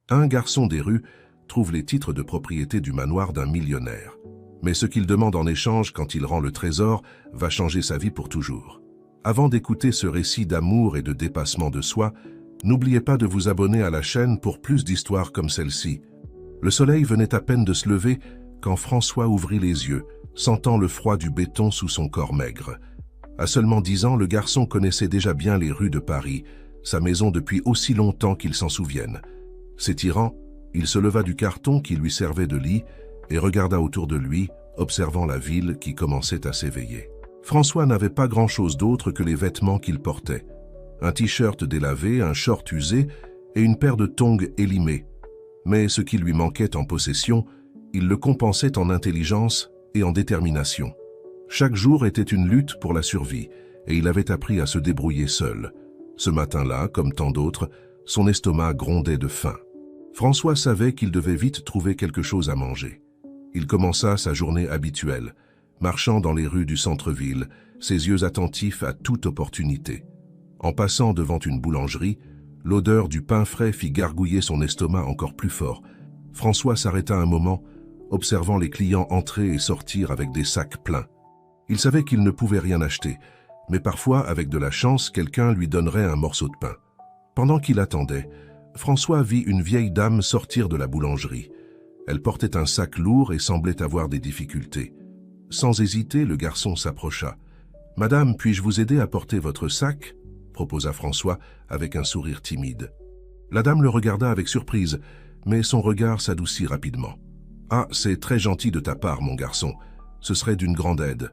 Un garçon des rues trouve les titres de propriété du manoir d'un millionnaire. Mais ce qu'il demande en échange quand il rend le trésor va changer sa vie pour toujours. Avant d'écouter ce récit d'amour et de dépassement de soi, n'oubliez pas de vous abonner à la chaîne pour plus d'histoires comme celle-ci. Le soleil venait à peine de se lever quand François ouvrit les yeux, sentant le froid du béton sous son corps maigre. À seulement 10 ans, le garçon connaissait déjà bien les rues de Paris, sa maison depuis aussi longtemps qu'il s'en souvienne. S'étirant, il se leva du carton qui lui servait de lit et regarda autour de lui, observant la ville qui commençait à s'éveiller. François n'avait pas grand-chose d'autre que les vêtements qu'il portait. Un t-shirt délavé, un short usé et une paire de tongs élimés. Mais ce qui lui manquait en possession, il le compensait en intelligence et en détermination. Chaque jour était une lutte pour la survie et il avait appris à se débrouiller seul. Ce matin-là, comme tant d'autres, son estomac grondait de faim. François savait qu'il devait vite trouver quelque chose à manger. Il commença sa journée habituelle, marchant dans les rues du centre-ville, ses yeux attentifs à toute opportunité. En passant devant une boulangerie, l'odeur du pain frais fit gargouiller son estomac encore plus fort. François s'arrêta un moment, observant les clients entrer et sortir avec des sacs pleins. Il savait qu'il ne pouvait rien acheter, mais parfois, avec de la chance, quelqu'un lui donnerait un morceau de pain. Pendant qu'il attendait, François vit une vieille dame sortir de la boulangerie. Elle portait un sac lourd et semblait avoir des difficultés. Sans hésiter, le garçon s'approcha. « Madame, puis-je vous aider à porter votre sac ?» proposa François avec un sourire timide. La dame le regarda avec surprise, mais son regard s'adoucit rapidement. « Ah, c'est très gentil de ta part, mon garçon. Ce serait d'une grande aide. »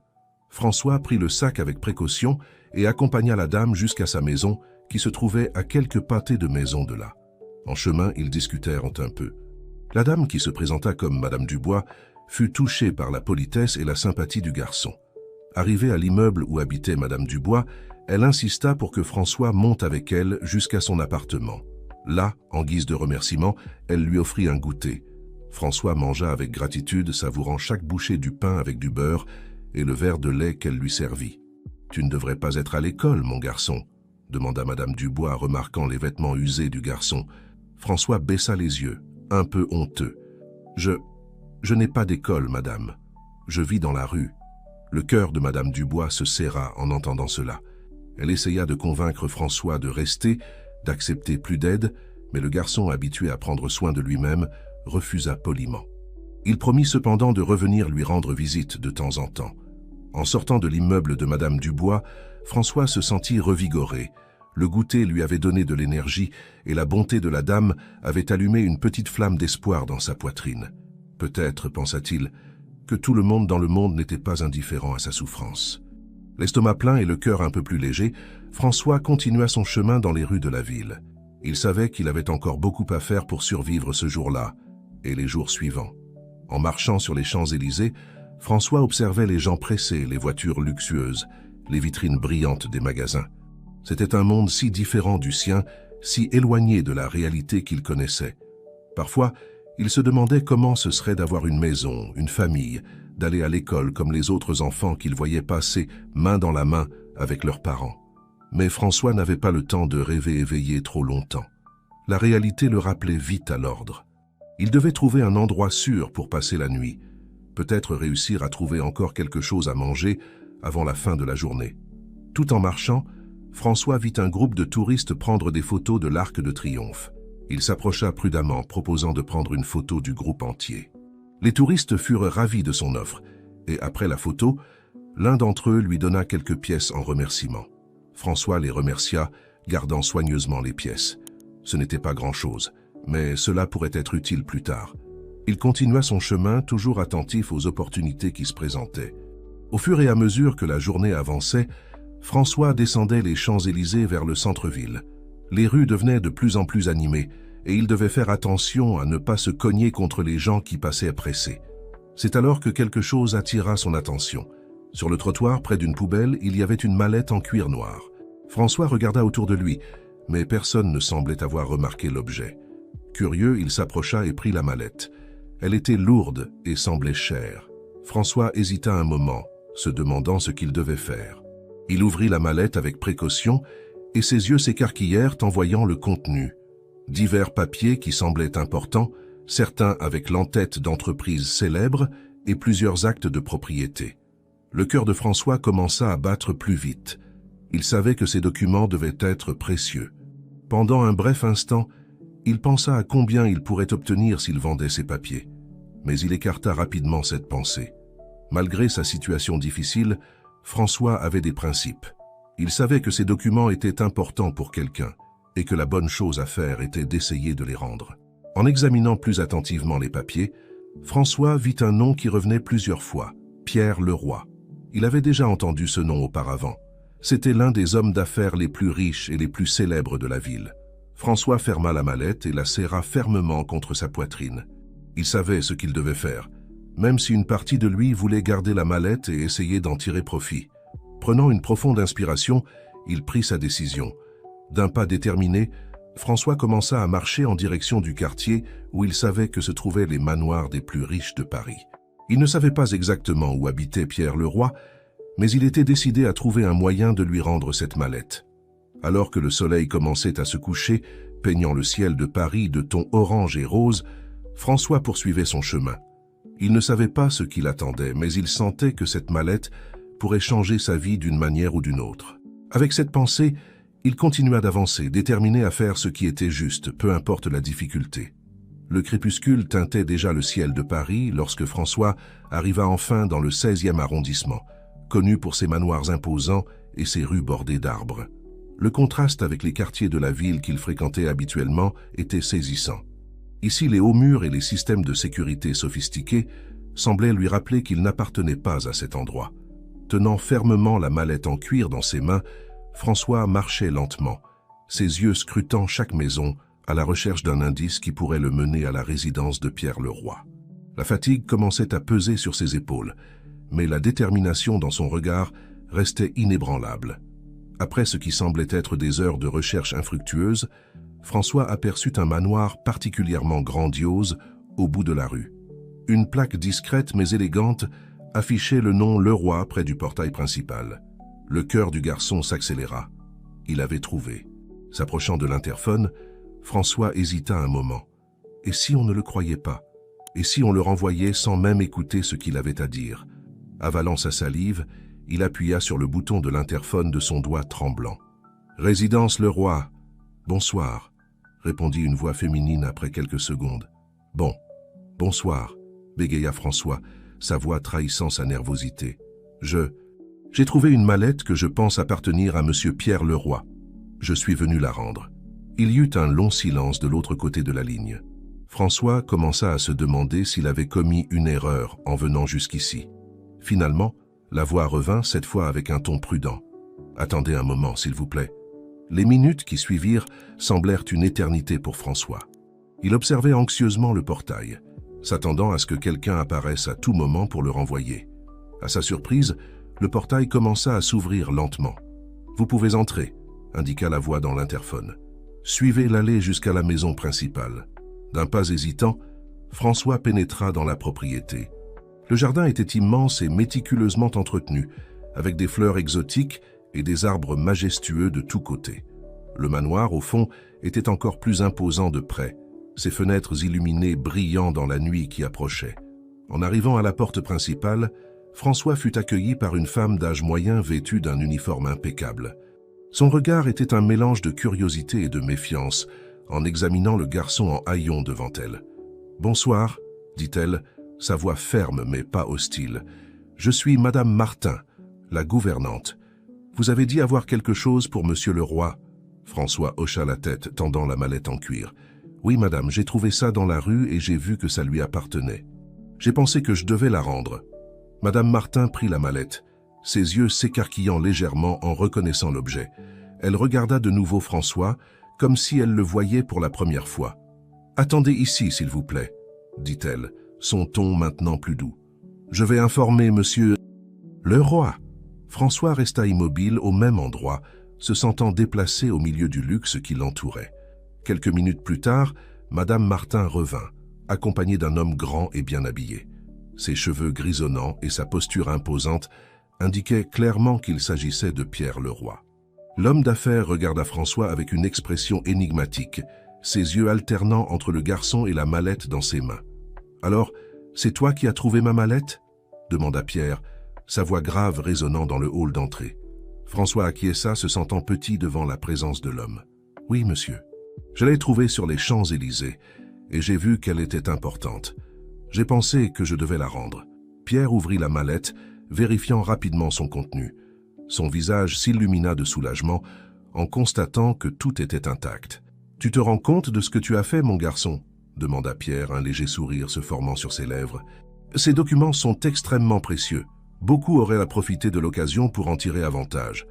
François prit le sac avec précaution et accompagna la dame jusqu'à sa maison, qui se trouvait à quelques pâtés de maison de là. En chemin, ils discutèrent un peu. La dame, qui se présenta comme Madame Dubois, fut touchée par la politesse et la sympathie du garçon. Arrivée à l'immeuble où habitait Madame Dubois, elle insista pour que François monte avec elle jusqu'à son appartement. Là, en guise de remerciement, elle lui offrit un goûter. François mangea avec gratitude, savourant chaque bouchée du pain avec du beurre et le verre de lait qu'elle lui servit. « Tu ne devrais pas être à l'école, mon garçon ?» demanda Madame Dubois, remarquant les vêtements usés du garçon. François baissa les yeux, un peu honteux. « Je n'ai pas d'école, madame. Je vis dans la rue. » Le cœur de Madame Dubois se serra en entendant cela. Elle essaya de convaincre François de rester, d'accepter plus d'aide, mais le garçon, habitué à prendre soin de lui-même, refusa poliment. Il promit cependant de revenir lui rendre visite de temps en temps. En sortant de l'immeuble de Madame Dubois, François se sentit revigoré. Le goûter lui avait donné de l'énergie et la bonté de la dame avait allumé une petite flamme d'espoir dans sa poitrine. Peut-être, pensa-t-il, que tout le monde dans le monde n'était pas indifférent à sa souffrance. L'estomac plein et le cœur un peu plus léger, François continua son chemin dans les rues de la ville. Il savait qu'il avait encore beaucoup à faire pour survivre ce jour-là et les jours suivants. En marchant sur les Champs-Élysées, François observait les gens pressés, les voitures luxueuses, les vitrines brillantes des magasins. C'était un monde si différent du sien, si éloigné de la réalité qu'il connaissait. Parfois, il se demandait comment ce serait d'avoir une maison, une famille, d'aller à l'école comme les autres enfants qu'il voyait passer main dans la main avec leurs parents. Mais François n'avait pas le temps de rêver éveillé trop longtemps. La réalité le rappelait vite à l'ordre. Il devait trouver un endroit sûr pour passer la nuit, peut-être réussir à trouver encore quelque chose à manger avant la fin de la journée. Tout en marchant, François vit un groupe de touristes prendre des photos de l'Arc de Triomphe. Il s'approcha prudemment, proposant de prendre une photo du groupe entier. Les touristes furent ravis de son offre, et après la photo, l'un d'entre eux lui donna quelques pièces en remerciement. François les remercia, gardant soigneusement les pièces. Ce n'était pas grand-chose, mais cela pourrait être utile plus tard. Il continua son chemin, toujours attentif aux opportunités qui se présentaient. Au fur et à mesure que la journée avançait, François descendait les Champs-Élysées vers le centre-ville. Les rues devenaient de plus en plus animées, et il devait faire attention à ne pas se cogner contre les gens qui passaient pressés. C'est alors que quelque chose attira son attention. Sur le trottoir, près d'une poubelle, il y avait une mallette en cuir noir. François regarda autour de lui, mais personne ne semblait avoir remarqué l'objet. Curieux, il s'approcha et prit la mallette. Elle était lourde et semblait chère. François hésita un moment, se demandant ce qu'il devait faire. Il ouvrit la mallette avec précaution et ses yeux s'écarquillèrent en voyant le contenu. Divers papiers qui semblaient importants, certains avec l'entête d'entreprises célèbres et plusieurs actes de propriété. Le cœur de François commença à battre plus vite. Il savait que ces documents devaient être précieux. Pendant un bref instant, il pensa à combien il pourrait obtenir s'il vendait ces papiers. Mais il écarta rapidement cette pensée. Malgré sa situation difficile, François avait des principes. Il savait que ces documents étaient importants pour quelqu'un et que la bonne chose à faire était d'essayer de les rendre. En examinant plus attentivement les papiers, François vit un nom qui revenait plusieurs fois, Pierre Leroy. Il avait déjà entendu ce nom auparavant. C'était l'un des hommes d'affaires les plus riches et les plus célèbres de la ville. François ferma la mallette et la serra fermement contre sa poitrine. Il savait ce qu'il devait faire, même si une partie de lui voulait garder la mallette et essayer d'en tirer profit. Prenant une profonde inspiration, il prit sa décision. D'un pas déterminé, François commença à marcher en direction du quartier où il savait que se trouvaient les manoirs des plus riches de Paris. Il ne savait pas exactement où habitait Pierre Leroy, mais il était décidé à trouver un moyen de lui rendre cette mallette. Alors que le soleil commençait à se coucher, peignant le ciel de Paris de tons orange et rose, François poursuivait son chemin. Il ne savait pas ce qui l'attendait, mais il sentait que cette mallette pourrait changer sa vie d'une manière ou d'une autre. Avec cette pensée, il continua d'avancer, déterminé à faire ce qui était juste, peu importe la difficulté. Le crépuscule teintait déjà le ciel de Paris lorsque François arriva enfin dans le 16e arrondissement, connu pour ses manoirs imposants et ses rues bordées d'arbres. Le contraste avec les quartiers de la ville qu'il fréquentait habituellement était saisissant. Ici, les hauts murs et les systèmes de sécurité sophistiqués semblaient lui rappeler qu'il n'appartenait pas à cet endroit. Tenant fermement la mallette en cuir dans ses mains, François marchait lentement, ses yeux scrutant chaque maison à la recherche d'un indice qui pourrait le mener à la résidence de Pierre Leroy. La fatigue commençait à peser sur ses épaules, mais la détermination dans son regard restait inébranlable. Après ce qui semblait être des heures de recherche infructueuses, François aperçut un manoir particulièrement grandiose au bout de la rue. Une plaque discrète mais élégante affichait le nom Leroy près du portail principal. Le cœur du garçon s'accéléra. Il avait trouvé. S'approchant de l'interphone, François hésita un moment. Et si on ne le croyait pas? Et si on le renvoyait sans même écouter ce qu'il avait à dire? Avalant sa salive, il appuya sur le bouton de l'interphone de son doigt tremblant. « Résidence Leroy. Bonsoir », répondit une voix féminine après quelques secondes. « Bon, bonsoir », bégaya François, sa voix trahissant sa nervosité. « J'ai trouvé une mallette que je pense appartenir à monsieur Pierre Leroy. Je suis venu la rendre. » Il y eut un long silence de l'autre côté de la ligne. François commença à se demander s'il avait commis une erreur en venant jusqu'ici. Finalement, la voix revint, cette fois avec un ton prudent. « Attendez un moment, s'il vous plaît. » Les minutes qui suivirent semblèrent une éternité pour François. Il observait anxieusement le portail, s'attendant à ce que quelqu'un apparaisse à tout moment pour le renvoyer. À sa surprise, le portail commença à s'ouvrir lentement. « Vous pouvez entrer », indiqua la voix dans l'interphone. « Suivez l'allée jusqu'à la maison principale. » D'un pas hésitant, François pénétra dans la propriété. Le jardin était immense et méticuleusement entretenu, avec des fleurs exotiques et des arbres majestueux de tous côtés. Le manoir, au fond, était encore plus imposant de près, ses fenêtres illuminées brillant dans la nuit qui approchait. En arrivant à la porte principale, François fut accueilli par une femme d'âge moyen vêtue d'un uniforme impeccable. Son regard était un mélange de curiosité et de méfiance, en examinant le garçon en haillons devant elle. « Bonsoir », dit-elle, sa voix ferme mais pas hostile. « Je suis Madame Martin, la gouvernante. Vous avez dit avoir quelque chose pour Monsieur Leroy ?» François hocha la tête, tendant la mallette en cuir. « Oui, madame, j'ai trouvé ça dans la rue et j'ai vu que ça lui appartenait. J'ai pensé que je devais la rendre. » Madame Martin prit la mallette, ses yeux s'écarquillant légèrement en reconnaissant l'objet. Elle regarda de nouveau François, comme si elle le voyait pour la première fois. « Attendez ici, s'il vous plaît, » dit-elle, son ton maintenant plus doux. « Je vais informer monsieur Leroy. » François resta immobile au même endroit, se sentant déplacé au milieu du luxe qui l'entourait. Quelques minutes plus tard, Madame Martin revint, accompagnée d'un homme grand et bien habillé. Ses cheveux grisonnants et sa posture imposante indiquaient clairement qu'il s'agissait de Pierre Leroy. L'homme d'affaires regarda François avec une expression énigmatique, ses yeux alternant entre le garçon et la mallette dans ses mains. « Alors, c'est toi qui as trouvé ma mallette ?» demanda Pierre, sa voix grave résonnant dans le hall d'entrée. François acquiesça, se sentant petit devant la présence de l'homme. « Oui, monsieur. Je l'ai trouvée sur les Champs-Élysées et j'ai vu qu'elle était importante. J'ai pensé que je devais la rendre. » Pierre ouvrit la mallette, vérifiant rapidement son contenu. Son visage s'illumina de soulagement en constatant que tout était intact. « Tu te rends compte de ce que tu as fait, mon garçon ?» demanda Pierre, un léger sourire se formant sur ses lèvres. « Ces documents sont extrêmement précieux. Beaucoup auraient à profiter de l'occasion pour en tirer avantage. »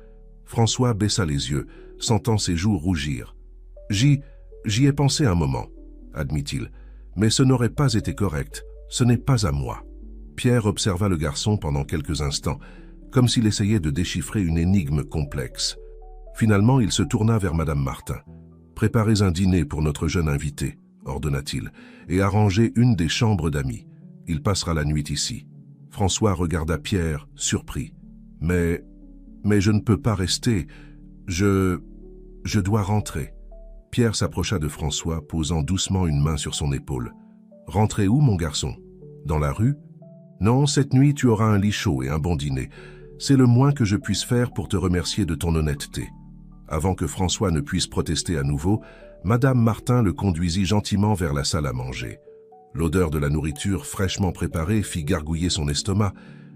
François baissa les yeux, sentant ses joues rougir. « J'y ai pensé un moment, » admit-il, « mais ce n'aurait pas été correct. Ce n'est pas à moi. » Pierre observa le garçon pendant quelques instants, comme s'il essayait de déchiffrer une énigme complexe. Finalement, il se tourna vers Madame Martin. « Préparez un dîner pour notre jeune invité, » ordonna-t-il, « et arrangez une des chambres d'amis. Il passera la nuit ici. » François regarda Pierre, surpris. « Mais je ne peux pas rester. Je dois rentrer. » Pierre s'approcha de François, posant doucement une main sur son épaule. « Rentrer où, mon garçon? Dans la rue? Non, cette nuit, tu auras un lit chaud et un bon dîner. C'est le moins que je puisse faire pour te remercier de ton honnêteté. » Avant que François ne puisse protester à nouveau, Madame Martin le conduisit gentiment vers la salle à manger. L'odeur de la nourriture fraîchement préparée fit gargouiller son estomac,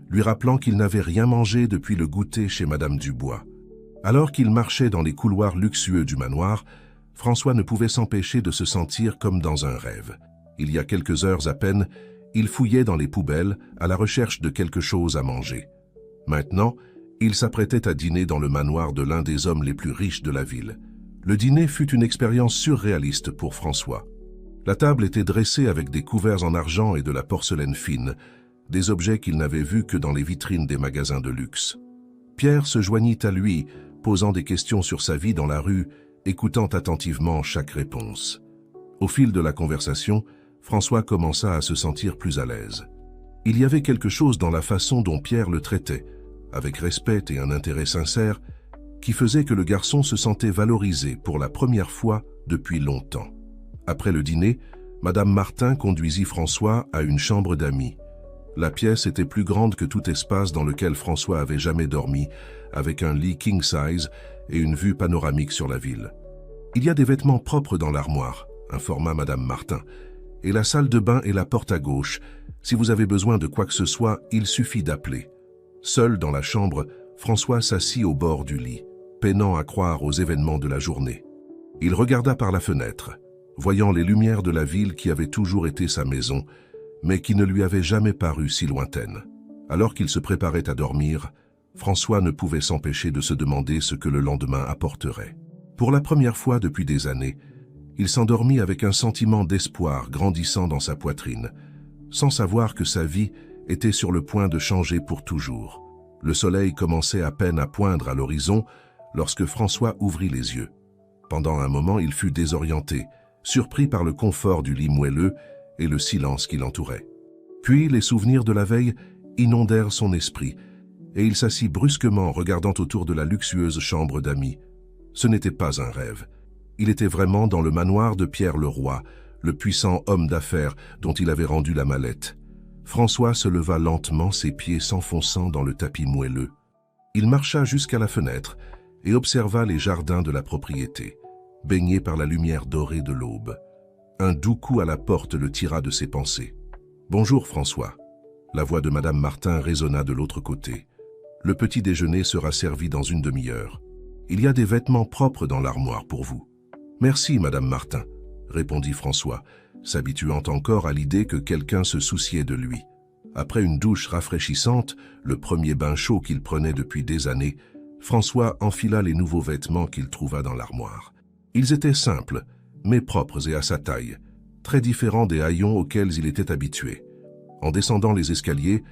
lui rappelant qu'il n'avait rien mangé depuis le goûter chez Madame Dubois. Alors qu'il marchait dans les couloirs luxueux du manoir, François ne pouvait s'empêcher de se sentir comme dans un rêve. Il y a quelques heures à peine, il fouillait dans les poubelles à la recherche de quelque chose à manger. Maintenant, il s'apprêtait à dîner dans le manoir de l'un des hommes les plus riches de la ville. Le dîner fut une expérience surréaliste pour François. La table était dressée avec des couverts en argent et de la porcelaine fine, des objets qu'il n'avait vus que dans les vitrines des magasins de luxe. Pierre se joignit à lui, posant des questions sur sa vie dans la rue, écoutant attentivement chaque réponse. Au fil de la conversation, François commença à se sentir plus à l'aise. Il y avait quelque chose dans la façon dont Pierre le traitait, avec respect et un intérêt sincère, qui faisait que le garçon se sentait valorisé pour la première fois depuis longtemps. Après le dîner, Madame Martin conduisit François à une chambre d'amis. La pièce était plus grande que tout espace dans lequel François avait jamais dormi, avec un lit king size et une vue panoramique sur la ville. « Il y a des vêtements propres dans l'armoire », informa Madame Martin, « et la salle de bain est la porte à gauche. Si vous avez besoin de quoi que ce soit, il suffit d'appeler. » Seul dans la chambre, François s'assit au bord du lit, peinant à croire aux événements de la journée. Il regarda par la fenêtre, voyant les lumières de la ville qui avait toujours été sa maison, mais qui ne lui avait jamais paru si lointaine. Alors qu'il se préparait à dormir, François ne pouvait s'empêcher de se demander ce que le lendemain apporterait. Pour la première fois depuis des années, il s'endormit avec un sentiment d'espoir grandissant dans sa poitrine, sans savoir que sa vie était sur le point de changer pour toujours. Le soleil commençait à peine à poindre à l'horizon lorsque François ouvrit les yeux. Pendant un moment, il fut désorienté, surpris par le confort du lit moelleux et le silence qui l'entourait. Puis les souvenirs de la veille inondèrent son esprit, et il s'assit brusquement regardant autour de la luxueuse chambre d'amis. Ce n'était pas un rêve. Il était vraiment dans le manoir de Pierre le Roi, le puissant homme d'affaires dont il avait rendu la mallette. François se leva lentement, ses pieds s'enfonçant dans le tapis moelleux. Il marcha jusqu'à la fenêtre et observa les jardins de la propriété, baignés par la lumière dorée de l'aube. Un doux coup à la porte le tira de ses pensées. « Bonjour François !» La voix de Madame Martin résonna de l'autre côté. « Le petit déjeuner sera servi dans une demi-heure. Il y a des vêtements propres dans l'armoire pour vous. »« Merci, Madame Martin », répondit François, s'habituant encore à l'idée que quelqu'un se souciait de lui. Après une douche rafraîchissante, le premier bain chaud qu'il prenait depuis des années, François enfila les nouveaux vêtements qu'il trouva dans l'armoire. Ils étaient simples, mais propres et à sa taille, très différents des haillons auxquels il était habitué. En descendant les escaliers,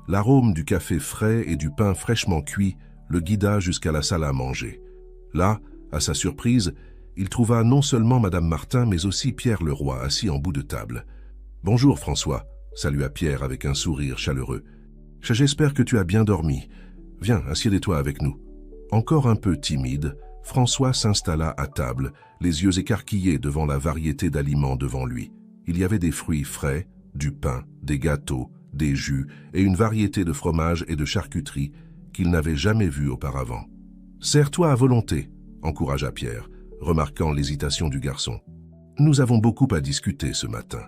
l'arôme du café frais et du pain fraîchement cuit le guida jusqu'à la salle à manger. Là, à sa surprise, il trouva non seulement Madame Martin, mais aussi Pierre le Roi, assis en bout de table. « Bonjour François », salua Pierre avec un sourire chaleureux. « J'espère que tu as bien dormi. Viens, assieds-toi avec nous. » Encore un peu timide, François s'installa à table, les yeux écarquillés devant la variété d'aliments devant lui. Il y avait des fruits frais, du pain, des gâteaux, des jus et une variété de fromages et de charcuteries qu'il n'avait jamais vus auparavant. « Sers-toi à volonté », encouragea Pierre, remarquant l'hésitation du garçon. « Nous avons beaucoup à discuter ce matin. »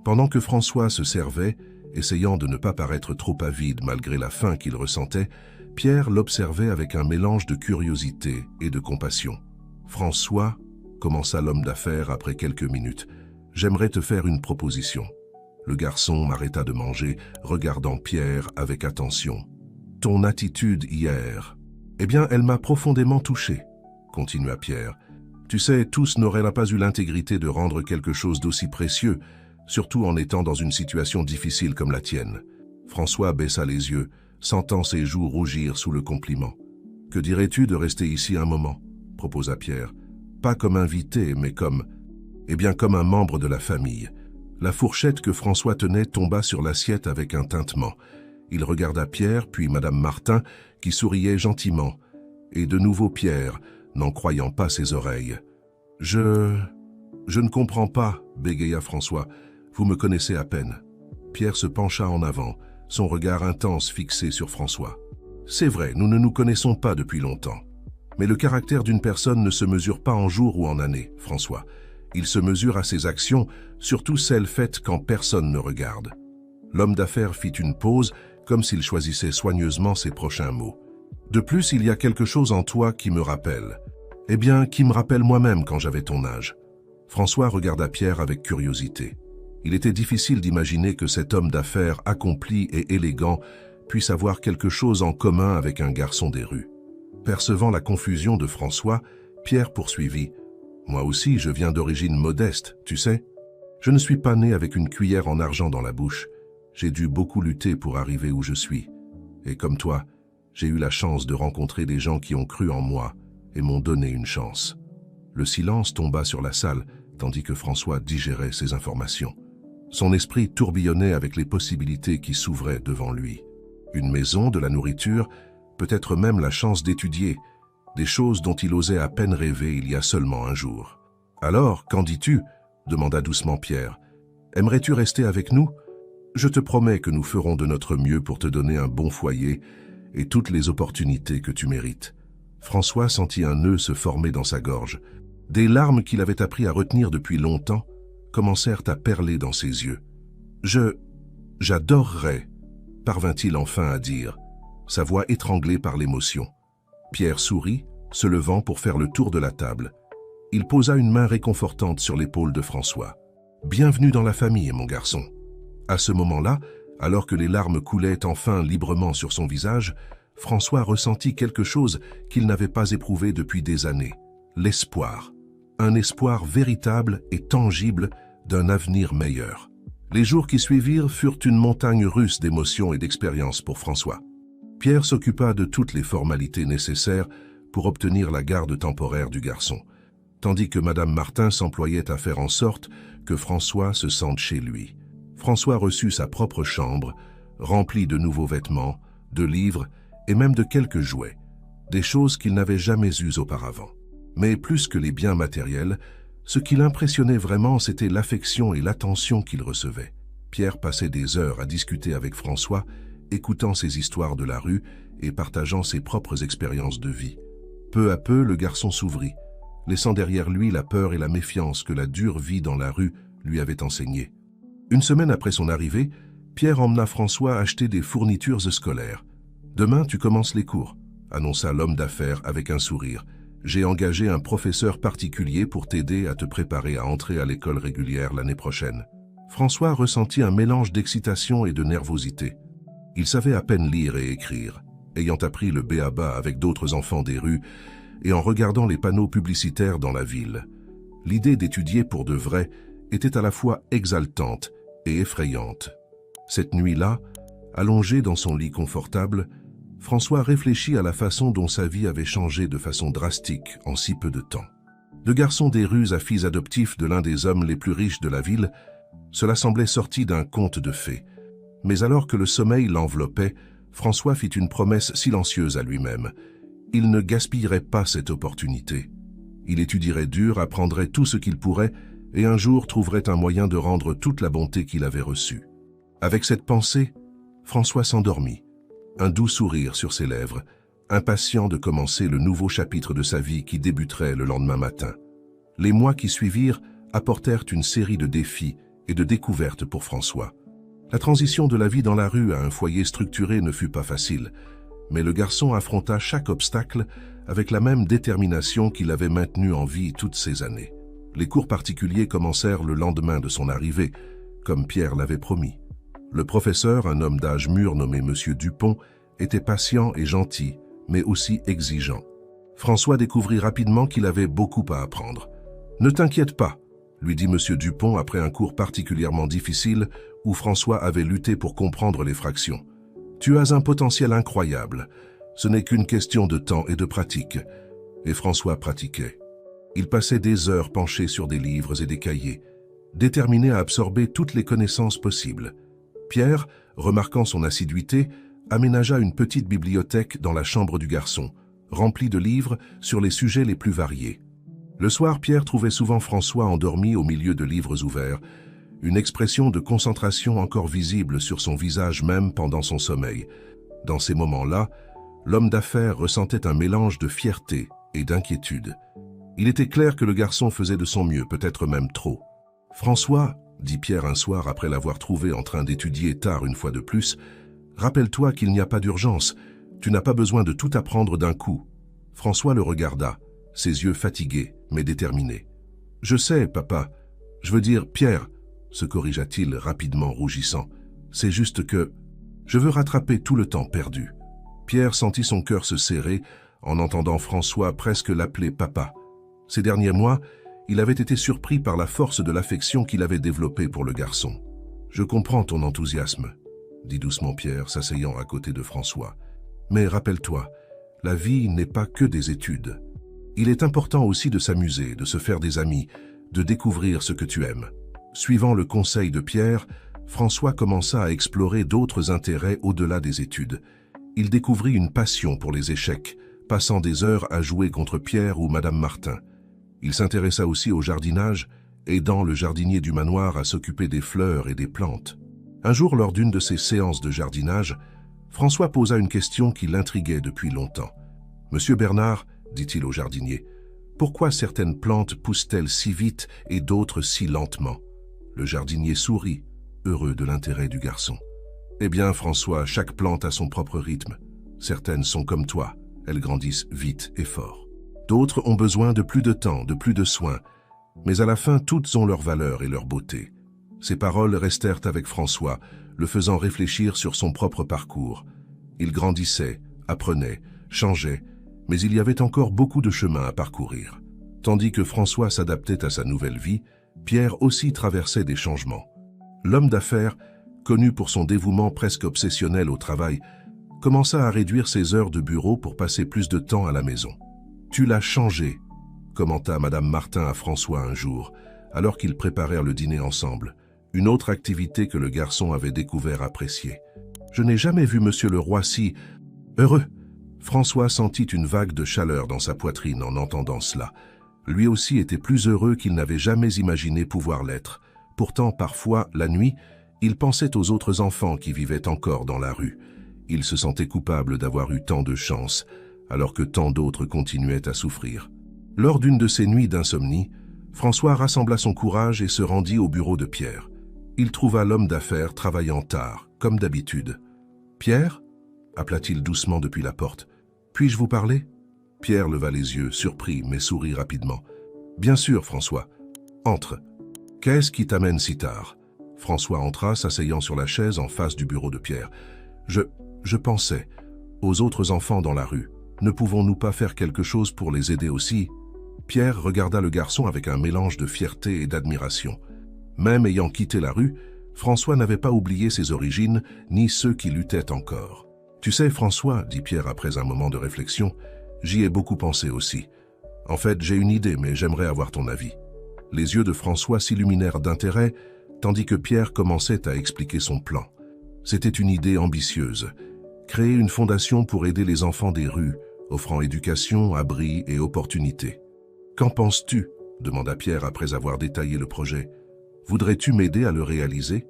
Pendant que François se servait, essayant de ne pas paraître trop avide malgré la faim qu'il ressentait, Pierre l'observait avec un mélange de curiosité et de compassion. « François, » commença l'homme d'affaires après quelques minutes, « j'aimerais te faire une proposition. » Le garçon m'arrêta de manger, regardant Pierre avec attention. « Ton attitude hier, eh bien, elle m'a profondément touché, » continua Pierre. « Tu sais, tous n'auraient pas eu l'intégrité de rendre quelque chose d'aussi précieux, surtout en étant dans une situation difficile comme la tienne. » François baissa les yeux, sentant ses joues rougir sous le compliment. « Que dirais-tu de rester ici un moment ?» proposa Pierre. « Pas comme invité, mais comme... eh bien, comme un membre de la famille. » La fourchette que François tenait tomba sur l'assiette avec un tintement. Il regarda Pierre, puis Madame Martin, qui souriait gentiment, et de nouveau Pierre, n'en croyant pas ses oreilles. « Je ne comprends pas, » bégaya François. « Vous me connaissez à peine. » Pierre se pencha en avant, son regard intense fixé sur François. « C'est vrai, nous ne nous connaissons pas depuis longtemps. Mais le caractère d'une personne ne se mesure pas en jours ou en années, François. Il se mesure à ses actions, surtout celles faites quand personne ne regarde. » L'homme d'affaires fit une pause, comme s'il choisissait soigneusement ses prochains mots. « De plus, il y a quelque chose en toi qui me rappelle. Eh bien, qui me rappelle moi-même quand j'avais ton âge. » François regarda Pierre avec curiosité. Il était difficile d'imaginer que cet homme d'affaires accompli et élégant puisse avoir quelque chose en commun avec un garçon des rues. Percevant la confusion de François, Pierre poursuivit. « Moi aussi, je viens d'origine modeste, tu sais. Je ne suis pas né avec une cuillère en argent dans la bouche. J'ai dû beaucoup lutter pour arriver où je suis. Et comme toi, j'ai eu la chance de rencontrer des gens qui ont cru en moi et m'ont donné une chance. » Le silence tomba sur la salle, tandis que François digérait ces informations. Son esprit tourbillonnait avec les possibilités qui s'ouvraient devant lui. Une maison, de la nourriture, peut-être même la chance d'étudier, des choses dont il osait à peine rêver il y a seulement un jour. « Alors, qu'en dis-tu » demanda doucement Pierre. « Aimerais-tu rester avec nous ? Je te promets que nous ferons de notre mieux pour te donner un bon foyer et toutes les opportunités que tu mérites. » François sentit un nœud se former dans sa gorge. Des larmes qu'il avait appris à retenir depuis longtemps commencèrent à perler dans ses yeux. « J'adorerais » parvint-il enfin à dire, sa voix étranglée par l'émotion. Pierre sourit, se levant pour faire le tour de la table. Il posa une main réconfortante sur l'épaule de François. « Bienvenue dans la famille, mon garçon. » À ce moment-là, alors que les larmes coulaient enfin librement sur son visage, François ressentit quelque chose qu'il n'avait pas éprouvé depuis des années. L'espoir. Un espoir véritable et tangible d'un avenir meilleur. Les jours qui suivirent furent une montagne russe d'émotions et d'expériences pour François. Pierre s'occupa de toutes les formalités nécessaires pour obtenir la garde temporaire du garçon, tandis que Madame Martin s'employait à faire en sorte que François se sente chez lui. François reçut sa propre chambre, remplie de nouveaux vêtements, de livres et même de quelques jouets, des choses qu'il n'avait jamais eues auparavant. Mais plus que les biens matériels, ce qui l'impressionnait vraiment, c'était l'affection et l'attention qu'il recevait. Pierre passait des heures à discuter avec François, écoutant ses histoires de la rue et partageant ses propres expériences de vie. Peu à peu, le garçon s'ouvrit, laissant derrière lui la peur et la méfiance que la dure vie dans la rue lui avait enseignées. Une semaine après son arrivée, Pierre emmena François acheter des fournitures scolaires. « Demain, tu commences les cours », annonça l'homme d'affaires avec un sourire. « J'ai engagé un professeur particulier pour t'aider à te préparer à entrer à l'école régulière l'année prochaine. » François ressentit un mélange d'excitation et de nervosité. Il savait à peine lire et écrire, ayant appris le b.a.-ba avec d'autres enfants des rues et en regardant les panneaux publicitaires dans la ville. L'idée d'étudier pour de vrai était à la fois exaltante et effrayante. Cette nuit-là, allongé dans son lit confortable, François réfléchit à la façon dont sa vie avait changé de façon drastique en si peu de temps. De garçon des rues à fils adoptif de l'un des hommes les plus riches de la ville, cela semblait sorti d'un conte de fées. Mais alors que le sommeil l'enveloppait, François fit une promesse silencieuse à lui-même. Il ne gaspillerait pas cette opportunité. Il étudierait dur, apprendrait tout ce qu'il pourrait et un jour trouverait un moyen de rendre toute la bonté qu'il avait reçue. Avec cette pensée, François s'endormit, un doux sourire sur ses lèvres, impatient de commencer le nouveau chapitre de sa vie qui débuterait le lendemain matin. Les mois qui suivirent apportèrent une série de défis et de découvertes pour François. La transition de la vie dans la rue à un foyer structuré ne fut pas facile, mais le garçon affronta chaque obstacle avec la même détermination qui l'avait maintenu en vie toutes ces années. Les cours particuliers commencèrent le lendemain de son arrivée, comme Pierre l'avait promis. Le professeur, un homme d'âge mûr nommé Monsieur Dupont, était patient et gentil, mais aussi exigeant. François découvrit rapidement qu'il avait beaucoup à apprendre. « Ne t'inquiète pas », lui dit Monsieur Dupont après un cours particulièrement difficile où François avait lutté pour comprendre les fractions. « Tu as un potentiel incroyable. Ce n'est qu'une question de temps et de pratique. » Et François pratiquait. Il passait des heures penché sur des livres et des cahiers, déterminé à absorber toutes les connaissances possibles. Pierre, remarquant son assiduité, aménagea une petite bibliothèque dans la chambre du garçon, remplie de livres sur les sujets les plus variés. Le soir, Pierre trouvait souvent François endormi au milieu de livres ouverts, une expression de concentration encore visible sur son visage même pendant son sommeil. Dans ces moments-là, l'homme d'affaires ressentait un mélange de fierté et d'inquiétude. Il était clair que le garçon faisait de son mieux, peut-être même trop. « François, » dit Pierre un soir après l'avoir trouvé en train d'étudier tard une fois de plus, « rappelle-toi qu'il n'y a pas d'urgence, tu n'as pas besoin de tout apprendre d'un coup. » François le regarda, ses yeux fatigués, mais déterminés. « Je sais, papa. Je veux dire, Pierre, » se corrigea-t-il rapidement rougissant. « C'est juste que je veux rattraper tout le temps perdu. » Pierre sentit son cœur se serrer en entendant François presque l'appeler papa. Ces derniers mois, il avait été surpris par la force de l'affection qu'il avait développée pour le garçon. « Je comprends ton enthousiasme, » dit doucement Pierre, s'asseyant à côté de François. « Mais rappelle-toi, la vie n'est pas que des études. Il est important aussi de s'amuser, de se faire des amis, de découvrir ce que tu aimes. » Suivant le conseil de Pierre, François commença à explorer d'autres intérêts au-delà des études. Il découvrit une passion pour les échecs, passant des heures à jouer contre Pierre ou Madame Martin. Il s'intéressa aussi au jardinage, aidant le jardinier du manoir à s'occuper des fleurs et des plantes. Un jour, lors d'une de ces séances de jardinage, François posa une question qui l'intriguait depuis longtemps. « Monsieur Bernard, dit-il au jardinier, pourquoi certaines plantes poussent-elles si vite et d'autres si lentement ?» Le jardinier sourit, heureux de l'intérêt du garçon. « Eh bien, François, chaque plante a son propre rythme. Certaines sont comme toi, elles grandissent vite et fort. D'autres ont besoin de plus de temps, de plus de soins, mais à la fin, toutes ont leur valeur et leur beauté. » Ces paroles restèrent avec François, le faisant réfléchir sur son propre parcours. Il grandissait, apprenait, changeait, mais il y avait encore beaucoup de chemin à parcourir. Tandis que François s'adaptait à sa nouvelle vie, Pierre aussi traversait des changements. L'homme d'affaires, connu pour son dévouement presque obsessionnel au travail, commença à réduire ses heures de bureau pour passer plus de temps à la maison. « Tu l'as changé », commenta Madame Martin à François un jour, alors qu'ils préparèrent le dîner ensemble, une autre activité que le garçon avait découvert apprécier. « Je n'ai jamais vu Monsieur le Roi si heureux. » François sentit une vague de chaleur dans sa poitrine en entendant cela. Lui aussi était plus heureux qu'il n'avait jamais imaginé pouvoir l'être. Pourtant, parfois, la nuit, il pensait aux autres enfants qui vivaient encore dans la rue. Il se sentait coupable d'avoir eu tant de chance, alors que tant d'autres continuaient à souffrir. Lors d'une de ces nuits d'insomnie, François rassembla son courage et se rendit au bureau de Pierre. Il trouva l'homme d'affaires travaillant tard, comme d'habitude. « Pierre » appela-t-il doucement depuis la porte. « Puis-je vous parler ?» Pierre leva les yeux, surpris, mais sourit rapidement. « Bien sûr, François. Entre. Qu'est-ce qui t'amène si tard ?» François entra, s'asseyant sur la chaise en face du bureau de Pierre. « Je pensais aux autres enfants dans la rue. Ne pouvons-nous pas faire quelque chose pour les aider aussi ?» Pierre regarda le garçon avec un mélange de fierté et d'admiration. Même ayant quitté la rue, François n'avait pas oublié ses origines, ni ceux qui luttaient encore. « Tu sais, François, dit Pierre après un moment de réflexion, j'y ai beaucoup pensé aussi. En fait, j'ai une idée, mais j'aimerais avoir ton avis. » Les yeux de François s'illuminèrent d'intérêt, tandis que Pierre commençait à expliquer son plan. C'était une idée ambitieuse. Créer une fondation pour aider les enfants des rues, offrant éducation, abri et opportunité. « Qu'en penses-tu » demanda Pierre après avoir détaillé le projet. « Voudrais-tu m'aider à le réaliser ?»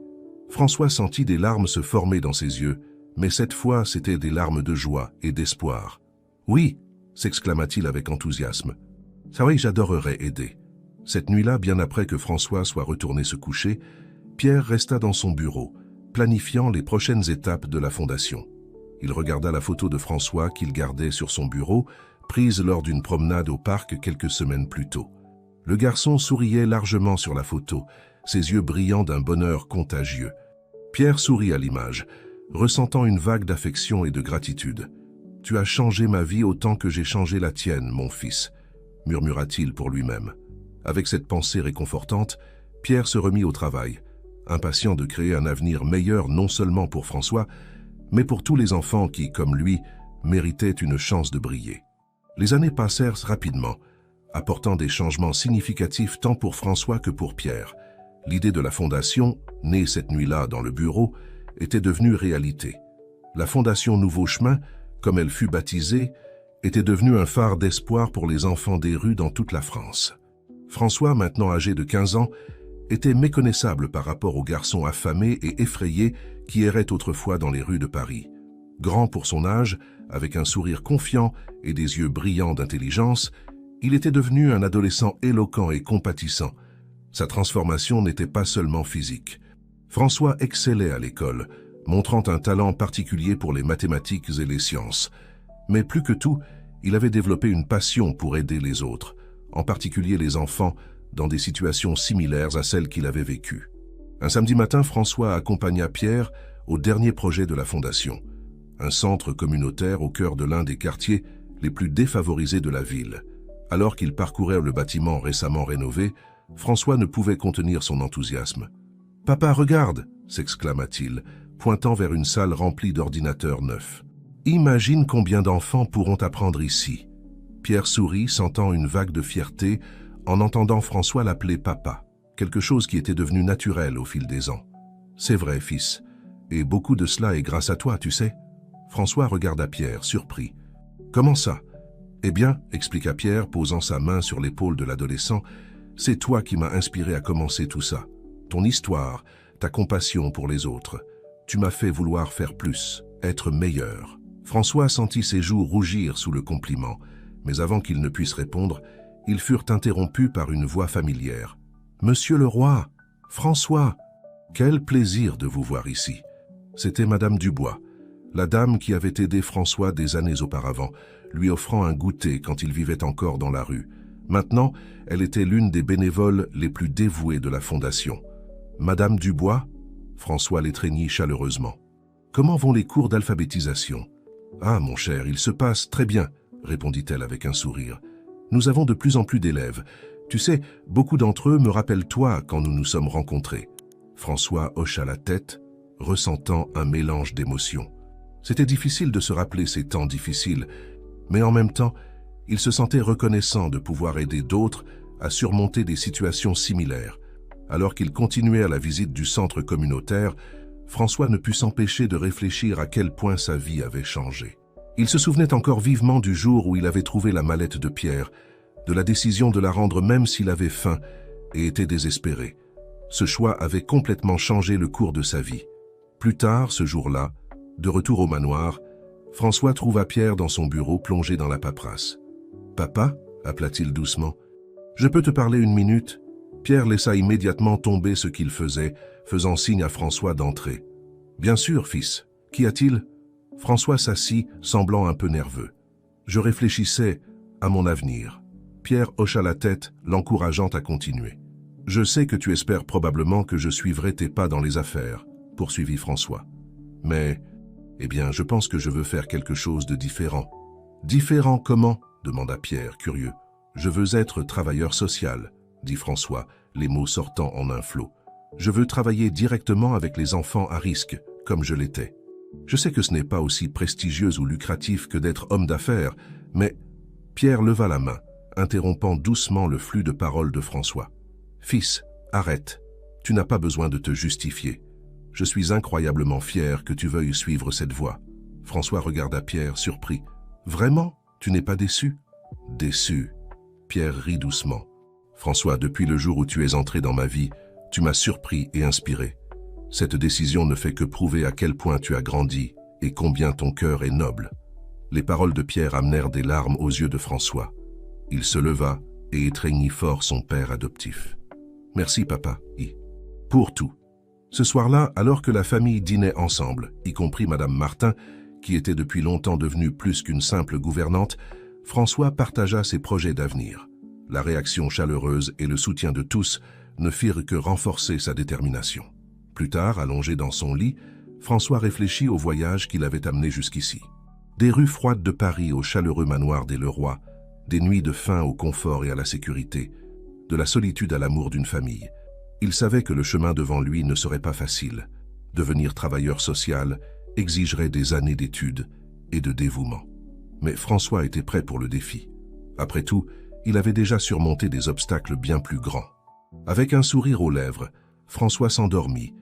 François sentit des larmes se former dans ses yeux, mais cette fois c'étaient des larmes de joie et d'espoir. « Oui !» s'exclama-t-il avec enthousiasme. « Ça oui, j'adorerais aider. » Cette nuit-là, bien après que François soit retourné se coucher, Pierre resta dans son bureau, planifiant les prochaines étapes de la fondation. Il regarda la photo de François qu'il gardait sur son bureau, prise lors d'une promenade au parc quelques semaines plus tôt. Le garçon souriait largement sur la photo, ses yeux brillants d'un bonheur contagieux. Pierre sourit à l'image, ressentant une vague d'affection et de gratitude. « Tu as changé ma vie autant que j'ai changé la tienne, mon fils », murmura-t-il pour lui-même. Avec cette pensée réconfortante, Pierre se remit au travail, impatient de créer un avenir meilleur non seulement pour François, mais pour tous les enfants qui, comme lui, méritaient une chance de briller. Les années passèrent rapidement, apportant des changements significatifs tant pour François que pour Pierre. L'idée de la fondation, née cette nuit-là dans le bureau, était devenue réalité. La fondation Nouveau Chemin, comme elle fut baptisée, était devenue un phare d'espoir pour les enfants des rues dans toute la France. François, maintenant âgé de 15 ans, était méconnaissable par rapport aux garçons affamés et effrayés qui erraient autrefois dans les rues de Paris. Grand pour son âge, avec un sourire confiant et des yeux brillants d'intelligence, il était devenu un adolescent éloquent et compatissant. Sa transformation n'était pas seulement physique. François excellait à l'école, montrant un talent particulier pour les mathématiques et les sciences. Mais plus que tout, il avait développé une passion pour aider les autres, en particulier les enfants, dans des situations similaires à celles qu'il avait vécues. Un samedi matin, François accompagna Pierre au dernier projet de la Fondation, un centre communautaire au cœur de l'un des quartiers les plus défavorisés de la ville. Alors qu'il parcourait le bâtiment récemment rénové, François ne pouvait contenir son enthousiasme. « Papa, regarde !» s'exclama-t-il, pointant vers une salle remplie d'ordinateurs neufs. « Imagine combien d'enfants pourront apprendre ici. » Pierre sourit, sentant une vague de fierté en entendant François l'appeler papa, quelque chose qui était devenu naturel au fil des ans. « C'est vrai, fils, et beaucoup de cela est grâce à toi, tu sais. » François regarda Pierre, surpris. « Comment ça ?»« Eh bien, expliqua Pierre, posant sa main sur l'épaule de l'adolescent, c'est toi qui m'as inspiré à commencer tout ça. Ton histoire, ta compassion pour les autres. Tu m'as fait vouloir faire plus, être meilleur. » François sentit ses joues rougir sous le compliment, mais avant qu'il ne puisse répondre, ils furent interrompus par une voix familière. « Monsieur le roi, François, quel plaisir de vous voir ici. » C'était Madame Dubois, la dame qui avait aidé François des années auparavant, lui offrant un goûter quand il vivait encore dans la rue. Maintenant, elle était l'une des bénévoles les plus dévouées de la Fondation. « Madame Dubois ?» François l'étreignit chaleureusement. « Comment vont les cours d'alphabétisation ?»« Ah, mon cher, il se passe très bien, » répondit-elle avec un sourire. « Nous avons de plus en plus d'élèves. Tu sais, beaucoup d'entre eux me rappellent toi quand nous nous sommes rencontrés. » François hocha la tête, ressentant un mélange d'émotions. C'était difficile de se rappeler ces temps difficiles, mais en même temps, il se sentait reconnaissant de pouvoir aider d'autres à surmonter des situations similaires. Alors qu'il continuait à la visite du centre communautaire, François ne put s'empêcher de réfléchir à quel point sa vie avait changé. Il se souvenait encore vivement du jour où il avait trouvé la mallette de Pierre, de la décision de la rendre même s'il avait faim et était désespéré. Ce choix avait complètement changé le cours de sa vie. Plus tard, ce jour-là, de retour au manoir, François trouva Pierre dans son bureau plongé dans la paperasse. « Papa » appela-t-il doucement. « Je peux te parler une minute ?» Pierre laissa immédiatement tomber ce qu'il faisait, faisant signe à François d'entrer. « Bien sûr, fils. Qu'y a-t-il » François s'assit, semblant un peu nerveux. « Je réfléchissais à mon avenir. » Pierre hocha la tête, l'encourageant à continuer. « Je sais que tu espères probablement que je suivrai tes pas dans les affaires, » poursuivit François. « Mais, eh bien, je pense que je veux faire quelque chose de différent. »« Différent comment ?» demanda Pierre, curieux. « Je veux être travailleur social, » dit François, les mots sortant en un flot. « Je veux travailler directement avec les enfants à risque, comme je l'étais. Je sais que ce n'est pas aussi prestigieux ou lucratif que d'être homme d'affaires, mais... » Pierre leva la main, interrompant doucement le flux de paroles de François. « Fils, arrête. Tu n'as pas besoin de te justifier. Je suis incroyablement fier que tu veuilles suivre cette voie. » François regarda Pierre, surpris. « Vraiment ?» Tu n'es pas déçu? Déçu. Pierre rit doucement. François, depuis le jour où tu es entré dans ma vie, tu m'as surpris et inspiré. Cette décision ne fait que prouver à quel point tu as grandi et combien ton cœur est noble. Les paroles de Pierre amenèrent des larmes aux yeux de François. Il se leva et étreignit fort son père adoptif. Merci papa, pour tout. Ce soir-là, alors que la famille dînait ensemble, y compris Madame Martin, qui était depuis longtemps devenue plus qu'une simple gouvernante, François partagea ses projets d'avenir. La réaction chaleureuse et le soutien de tous ne firent que renforcer sa détermination. Plus tard, allongé dans son lit, François réfléchit au voyage qu'il avait amené jusqu'ici. Des rues froides de Paris au chaleureux manoir des Leroy, des nuits de faim au confort et à la sécurité, de la solitude à l'amour d'une famille. Il savait que le chemin devant lui ne serait pas facile. Devenir travailleur social exigerait des années d'études et de dévouement. Mais François était prêt pour le défi. Après tout, il avait déjà surmonté des obstacles bien plus grands. Avec un sourire aux lèvres, François s'endormit,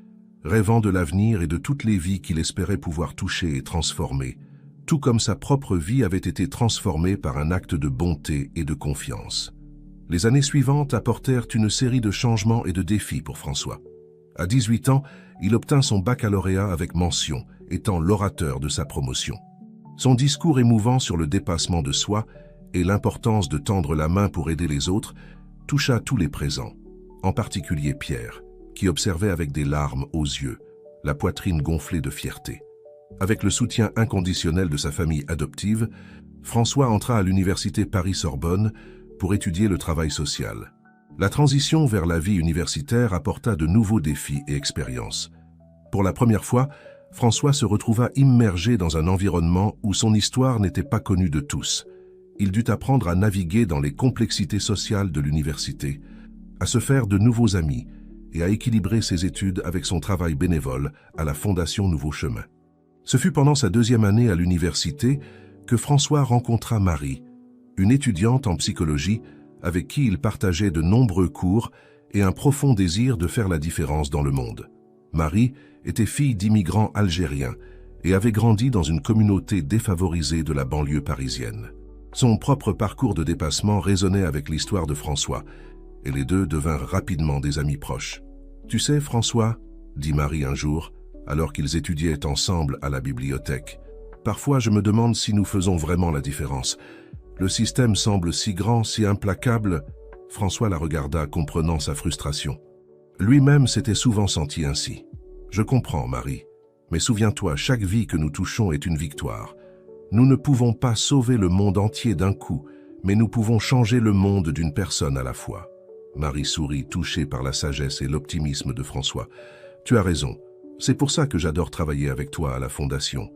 rêvant de l'avenir et de toutes les vies qu'il espérait pouvoir toucher et transformer, tout comme sa propre vie avait été transformée par un acte de bonté et de confiance. Les années suivantes apportèrent une série de changements et de défis pour François. À 18 ans, il obtint son baccalauréat avec mention, étant l'orateur de sa promotion. Son discours émouvant sur le dépassement de soi et l'importance de tendre la main pour aider les autres toucha tous les présents, en particulier Pierre, qui observait avec des larmes aux yeux, la poitrine gonflée de fierté. Avec le soutien inconditionnel de sa famille adoptive, François entra à l'université Paris-Sorbonne pour étudier le travail social. La transition vers la vie universitaire apporta de nouveaux défis et expériences. Pour la première fois, François se retrouva immergé dans un environnement où son histoire n'était pas connue de tous. Il dut apprendre à naviguer dans les complexités sociales de l'université, à se faire de nouveaux amis et à équilibrer ses études avec son travail bénévole à la Fondation Nouveau Chemin. Ce fut pendant sa deuxième année à l'université que François rencontra Marie, une étudiante en psychologie avec qui il partageait de nombreux cours et un profond désir de faire la différence dans le monde. Marie était fille d'immigrants algériens et avait grandi dans une communauté défavorisée de la banlieue parisienne. Son propre parcours de dépassement résonnait avec l'histoire de François, et les deux devinrent rapidement des amis proches. « Tu sais, François, » dit Marie un jour, alors qu'ils étudiaient ensemble à la bibliothèque, « parfois je me demande si nous faisons vraiment la différence. Le système semble si grand, si implacable. » François la regarda, comprenant sa frustration. Lui-même s'était souvent senti ainsi. « Je comprends, Marie, mais souviens-toi, chaque vie que nous touchons est une victoire. Nous ne pouvons pas sauver le monde entier d'un coup, mais nous pouvons changer le monde d'une personne à la fois. » Marie sourit, touchée par la sagesse et l'optimisme de François. « Tu as raison, c'est pour ça que j'adore travailler avec toi à la Fondation.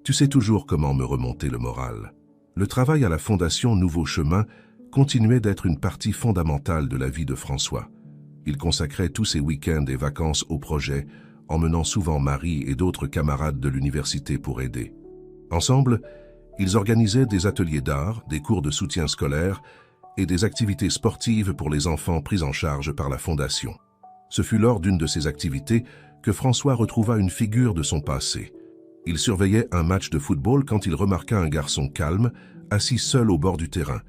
Tu sais toujours comment me remonter le moral. » Le travail à la Fondation Nouveau Chemin continuait d'être une partie fondamentale de la vie de François. Il consacrait tous ses week-ends et vacances au projet, emmenant souvent Marie et d'autres camarades de l'université pour aider. Ensemble, ils organisaient des ateliers d'art, des cours de soutien scolaire et des activités sportives pour les enfants pris en charge par la Fondation. Ce fut lors d'une de ces activités que François retrouva une figure de son passé. Il surveillait un match de football quand il remarqua un garçon calme, assis seul au bord du terrain.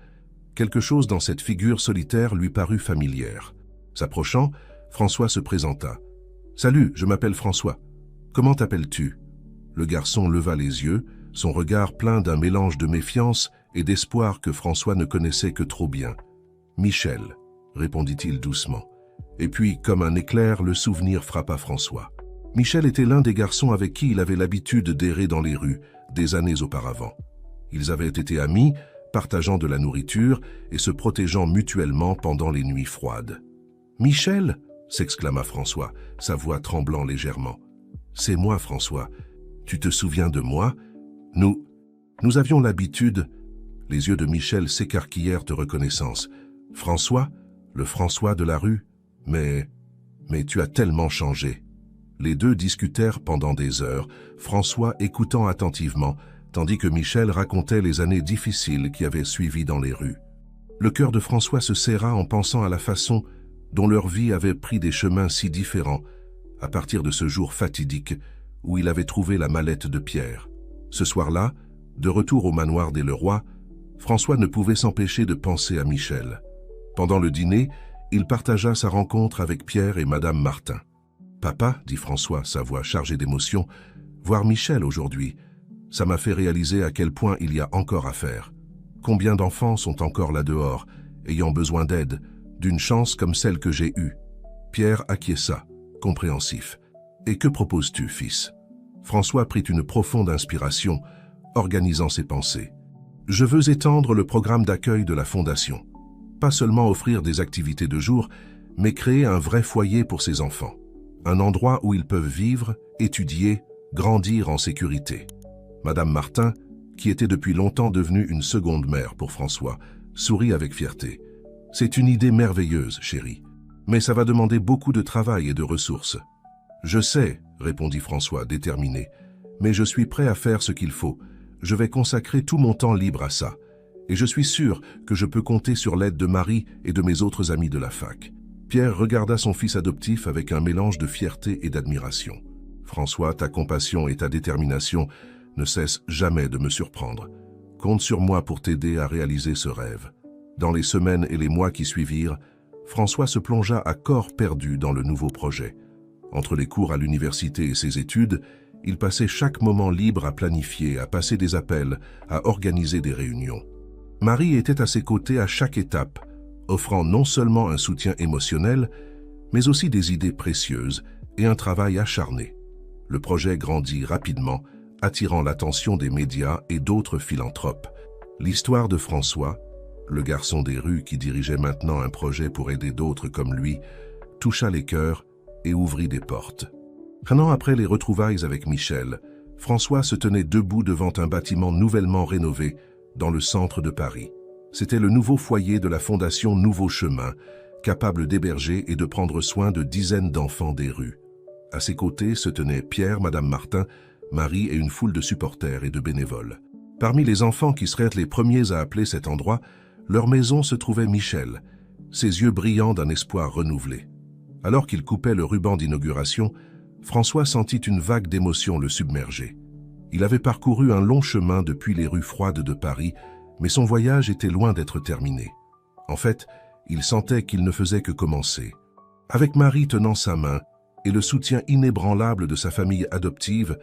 Quelque chose dans cette figure solitaire lui parut familière. S'approchant, François se présenta. « Salut, je m'appelle François. Comment t'appelles-tu » Le garçon leva les yeux, son regard plein d'un mélange de méfiance et d'espoir que François ne connaissait que trop bien. « Michel » répondit-il doucement. Et puis, comme un éclair, le souvenir frappa François. Michel était l'un des garçons avec qui il avait l'habitude d'errer dans les rues, des années auparavant. Ils avaient été amis, partageant de la nourriture et se protégeant mutuellement pendant les nuits froides. « Michel » s'exclama François, sa voix tremblant légèrement. « C'est moi, François. Tu te souviens de moi ? Nous avions l'habitude... » Les yeux de Michel s'écarquillèrent de reconnaissance. « François ? Le François de la rue ? Mais tu as tellement changé. » Les deux discutèrent pendant des heures, François écoutant attentivement, tandis que Michel racontait les années difficiles qui avaient suivi dans les rues. Le cœur de François se serra en pensant à la façon dont leur vie avait pris des chemins si différents, à partir de ce jour fatidique où il avait trouvé la mallette de Pierre. Ce soir-là, de retour au manoir des Leroy, François ne pouvait s'empêcher de penser à Michel. Pendant le dîner, il partagea sa rencontre avec Pierre et Madame Martin. « Papa, dit François, sa voix chargée d'émotion, voir Michel aujourd'hui, ça m'a fait réaliser à quel point il y a encore à faire. Combien d'enfants sont encore là dehors, ayant besoin d'aide, d'une chance comme celle que j'ai eue. » Pierre acquiesça, compréhensif. « Et que proposes-tu, fils ?» François prit une profonde inspiration, organisant ses pensées. « Je veux étendre le programme d'accueil de la Fondation. Pas seulement offrir des activités de jour, mais créer un vrai foyer pour ces enfants. Un endroit où ils peuvent vivre, étudier, grandir en sécurité. » Madame Martin, qui était depuis longtemps devenue une seconde mère pour François, sourit avec fierté. « C'est une idée merveilleuse, chérie, mais ça va demander beaucoup de travail et de ressources. »« Je sais, » répondit François, déterminé, « mais je suis prêt à faire ce qu'il faut. Je vais consacrer tout mon temps libre à ça. Et je suis sûr que je peux compter sur l'aide de Marie et de mes autres amis de la fac. » Pierre regarda son fils adoptif avec un mélange de fierté et d'admiration. « François, ta compassion et ta détermination ne cessent jamais de me surprendre. Compte sur moi pour t'aider à réaliser ce rêve. » Dans les semaines et les mois qui suivirent, François se plongea à corps perdu dans le nouveau projet. Entre les cours à l'université et ses études, il passait chaque moment libre à planifier, à passer des appels, à organiser des réunions. Marie était à ses côtés à chaque étape, offrant non seulement un soutien émotionnel, mais aussi des idées précieuses et un travail acharné. Le projet grandit rapidement, attirant l'attention des médias et d'autres philanthropes. L'histoire de François, le garçon des rues qui dirigeait maintenant un projet pour aider d'autres comme lui, toucha les cœurs et ouvrit des portes. Un an après les retrouvailles avec Michel, François se tenait debout devant un bâtiment nouvellement rénové dans le centre de Paris. C'était le nouveau foyer de la Fondation Nouveau Chemin, capable d'héberger et de prendre soin de dizaines d'enfants des rues. À ses côtés se tenaient Pierre, Madame Martin, Marie et une foule de supporters et de bénévoles. Parmi les enfants qui seraient les premiers à appeler cet endroit, leur maison se trouvait Michel, ses yeux brillants d'un espoir renouvelé. Alors qu'il coupait le ruban d'inauguration, François sentit une vague d'émotion le submerger. Il avait parcouru un long chemin depuis les rues froides de Paris, mais son voyage était loin d'être terminé. En fait, il sentait qu'il ne faisait que commencer. Avec Marie tenant sa main et le soutien inébranlable de sa famille adoptive,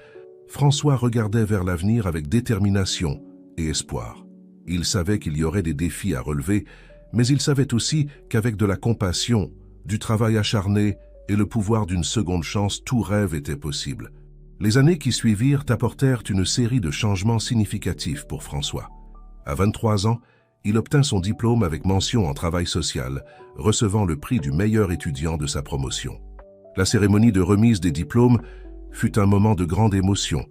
François regardait vers l'avenir avec détermination et espoir. Il savait qu'il y aurait des défis à relever, mais il savait aussi qu'avec de la compassion, du travail acharné et le pouvoir d'une seconde chance, tout rêve était possible. Les années qui suivirent apportèrent une série de changements significatifs pour François. À 23 ans, il obtint son diplôme avec mention en travail social, recevant le prix du meilleur étudiant de sa promotion. La cérémonie de remise des diplômes fut un moment de grande émotion,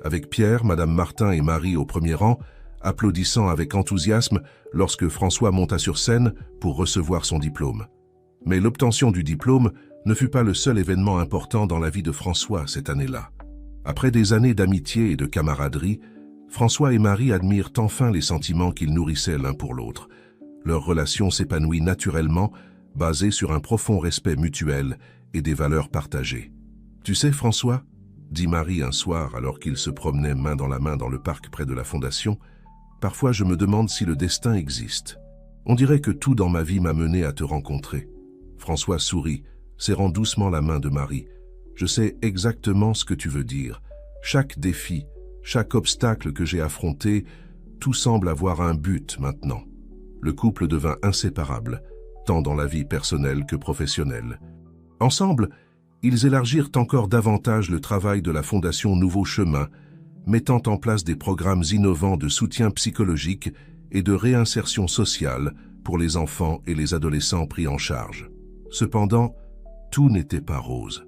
avec Pierre, Madame Martin et Marie au premier rang, applaudissant avec enthousiasme lorsque François monta sur scène pour recevoir son diplôme. Mais l'obtention du diplôme ne fut pas le seul événement important dans la vie de François cette année-là. Après des années d'amitié et de camaraderie, François et Marie admirent enfin les sentiments qu'ils nourrissaient l'un pour l'autre. Leur relation s'épanouit naturellement, basée sur un profond respect mutuel et des valeurs partagées. « Tu sais, François, » dit Marie un soir alors qu'ils se promenaient main dans le parc près de la Fondation, « parfois je me demande si le destin existe. On dirait que tout dans ma vie m'a mené à te rencontrer. » François sourit, serrant doucement la main de Marie. « Je sais exactement ce que tu veux dire. Chaque défi, chaque obstacle que j'ai affronté, tout semble avoir un but maintenant. » Le couple devint inséparable, tant dans la vie personnelle que professionnelle. Ensemble, ils élargirent encore davantage le travail de la Fondation Nouveau Chemin, mettant en place des programmes innovants de soutien psychologique et de réinsertion sociale pour les enfants et les adolescents pris en charge. Cependant, tout n'était pas rose.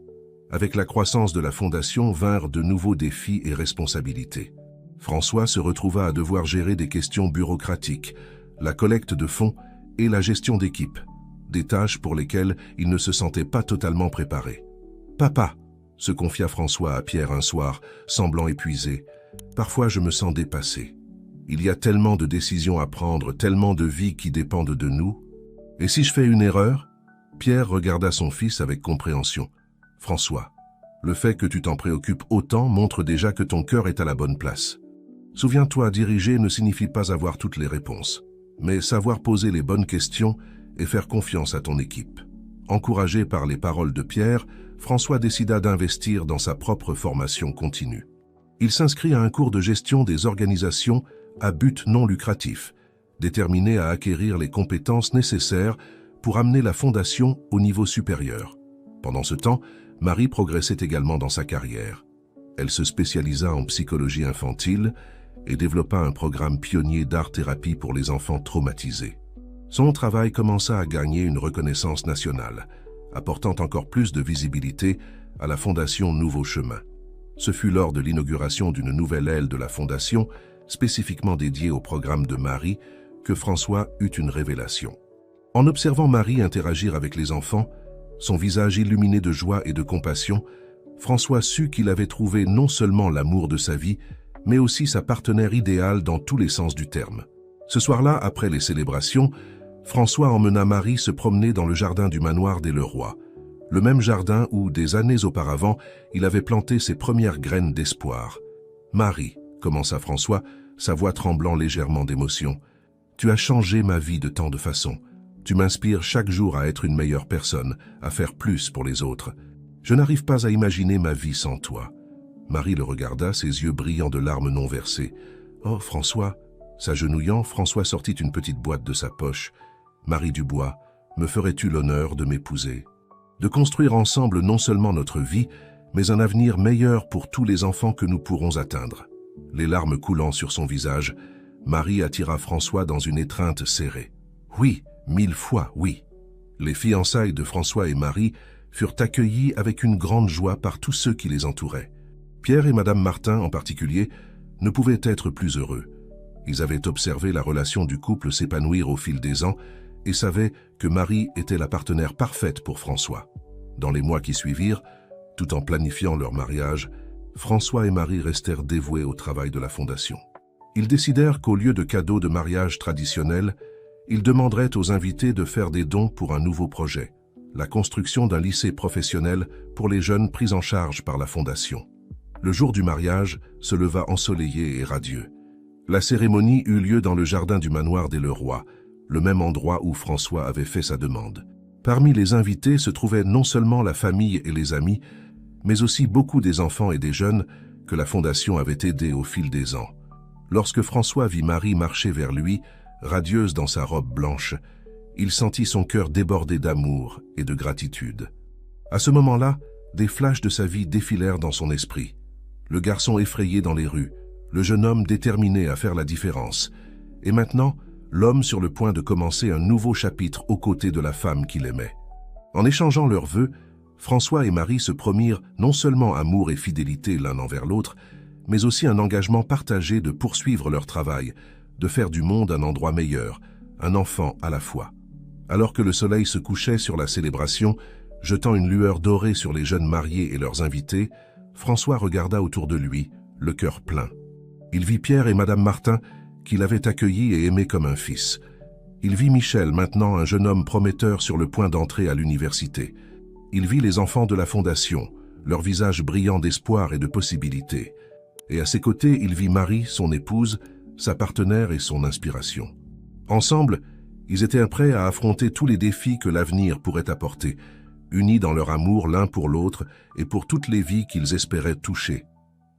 Avec la croissance de la Fondation vinrent de nouveaux défis et responsabilités. François se retrouva à devoir gérer des questions bureaucratiques, la collecte de fonds et la gestion d'équipe, des tâches pour lesquelles il ne se sentait pas totalement préparé. « Papa !» se confia François à Pierre un soir, semblant épuisé. « Parfois je me sens dépassé. Il y a tellement de décisions à prendre, tellement de vies qui dépendent de nous. Et si je fais une erreur ?» Pierre regarda son fils avec compréhension. « François, le fait que tu t'en préoccupes autant montre déjà que ton cœur est à la bonne place. Souviens-toi, diriger ne signifie pas avoir toutes les réponses, mais savoir poser les bonnes questions et faire confiance à ton équipe. Encouragé par les paroles de Pierre, François décida d'investir dans sa propre formation continue. Il s'inscrit à un cours de gestion des organisations à but non lucratif, déterminé à acquérir les compétences nécessaires pour amener la fondation au niveau supérieur. Pendant ce temps, Marie progressait également dans sa carrière. Elle se spécialisa en psychologie infantile et développa un programme pionnier d'art-thérapie pour les enfants traumatisés. Son travail commença à gagner une reconnaissance nationale, apportant encore plus de visibilité à la Fondation Nouveau Chemin. Ce fut lors de l'inauguration d'une nouvelle aile de la Fondation, spécifiquement dédiée au programme de Marie, que François eut une révélation. En observant Marie interagir avec les enfants, son visage illuminé de joie et de compassion, François sut qu'il avait trouvé non seulement l'amour de sa vie, mais aussi sa partenaire idéale dans tous les sens du terme. Ce soir-là, après les célébrations, François emmena Marie se promener dans le jardin du manoir des Leroy, le même jardin où, des années auparavant, il avait planté ses premières graines d'espoir. « Marie, » commença François, sa voix tremblant légèrement d'émotion, « tu as changé ma vie de tant de façons. Tu m'inspires chaque jour à être une meilleure personne, à faire plus pour les autres. Je n'arrive pas à imaginer ma vie sans toi. » Marie le regarda, ses yeux brillants de larmes non versées. « Oh, François !» S'agenouillant, François sortit une petite boîte de sa poche. « Marie Dubois, me ferais-tu l'honneur de m'épouser ? De construire ensemble non seulement notre vie, mais un avenir meilleur pour tous les enfants que nous pourrons atteindre. » Les larmes coulant sur son visage, Marie attira François dans une étreinte serrée. « Oui, 1000 fois oui !» Les fiançailles de François et Marie furent accueillies avec une grande joie par tous ceux qui les entouraient. Pierre et Madame Martin, en particulier, ne pouvaient être plus heureux. Ils avaient observé la relation du couple s'épanouir au fil des ans et savaient que Marie était la partenaire parfaite pour François. Dans les mois qui suivirent, tout en planifiant leur mariage, François et Marie restèrent dévoués au travail de la Fondation. Ils décidèrent qu'au lieu de cadeaux de mariage traditionnels, ils demanderaient aux invités de faire des dons pour un nouveau projet, la construction d'un lycée professionnel pour les jeunes pris en charge par la Fondation. Le jour du mariage se leva ensoleillé et radieux. La cérémonie eut lieu dans le jardin du manoir des Leroy, le même endroit où François avait fait sa demande. Parmi les invités se trouvaient non seulement la famille et les amis, mais aussi beaucoup des enfants et des jeunes que la Fondation avait aidés au fil des ans. Lorsque François vit Marie marcher vers lui, radieuse dans sa robe blanche, il sentit son cœur déborder d'amour et de gratitude. À ce moment-là, des flashs de sa vie défilèrent dans son esprit. Le garçon effrayé dans les rues, le jeune homme déterminé à faire la différence, et maintenant, l'homme sur le point de commencer un nouveau chapitre aux côtés de la femme qu'il aimait. En échangeant leurs vœux, François et Marie se promirent non seulement amour et fidélité l'un envers l'autre, mais aussi un engagement partagé de poursuivre leur travail, de faire du monde un endroit meilleur, un enfant à la fois. Alors que le soleil se couchait sur la célébration, jetant une lueur dorée sur les jeunes mariés et leurs invités, François regarda autour de lui, le cœur plein. Il vit Pierre et Madame Martin, qu'il avait accueillis et aimés comme un fils. Il vit Michel, maintenant un jeune homme prometteur sur le point d'entrer à l'université. Il vit les enfants de la Fondation, leurs visages brillants d'espoir et de possibilités. Et à ses côtés, il vit Marie, son épouse, sa partenaire et son inspiration. Ensemble, ils étaient prêts à affronter tous les défis que l'avenir pourrait apporter, unis dans leur amour l'un pour l'autre et pour toutes les vies qu'ils espéraient toucher.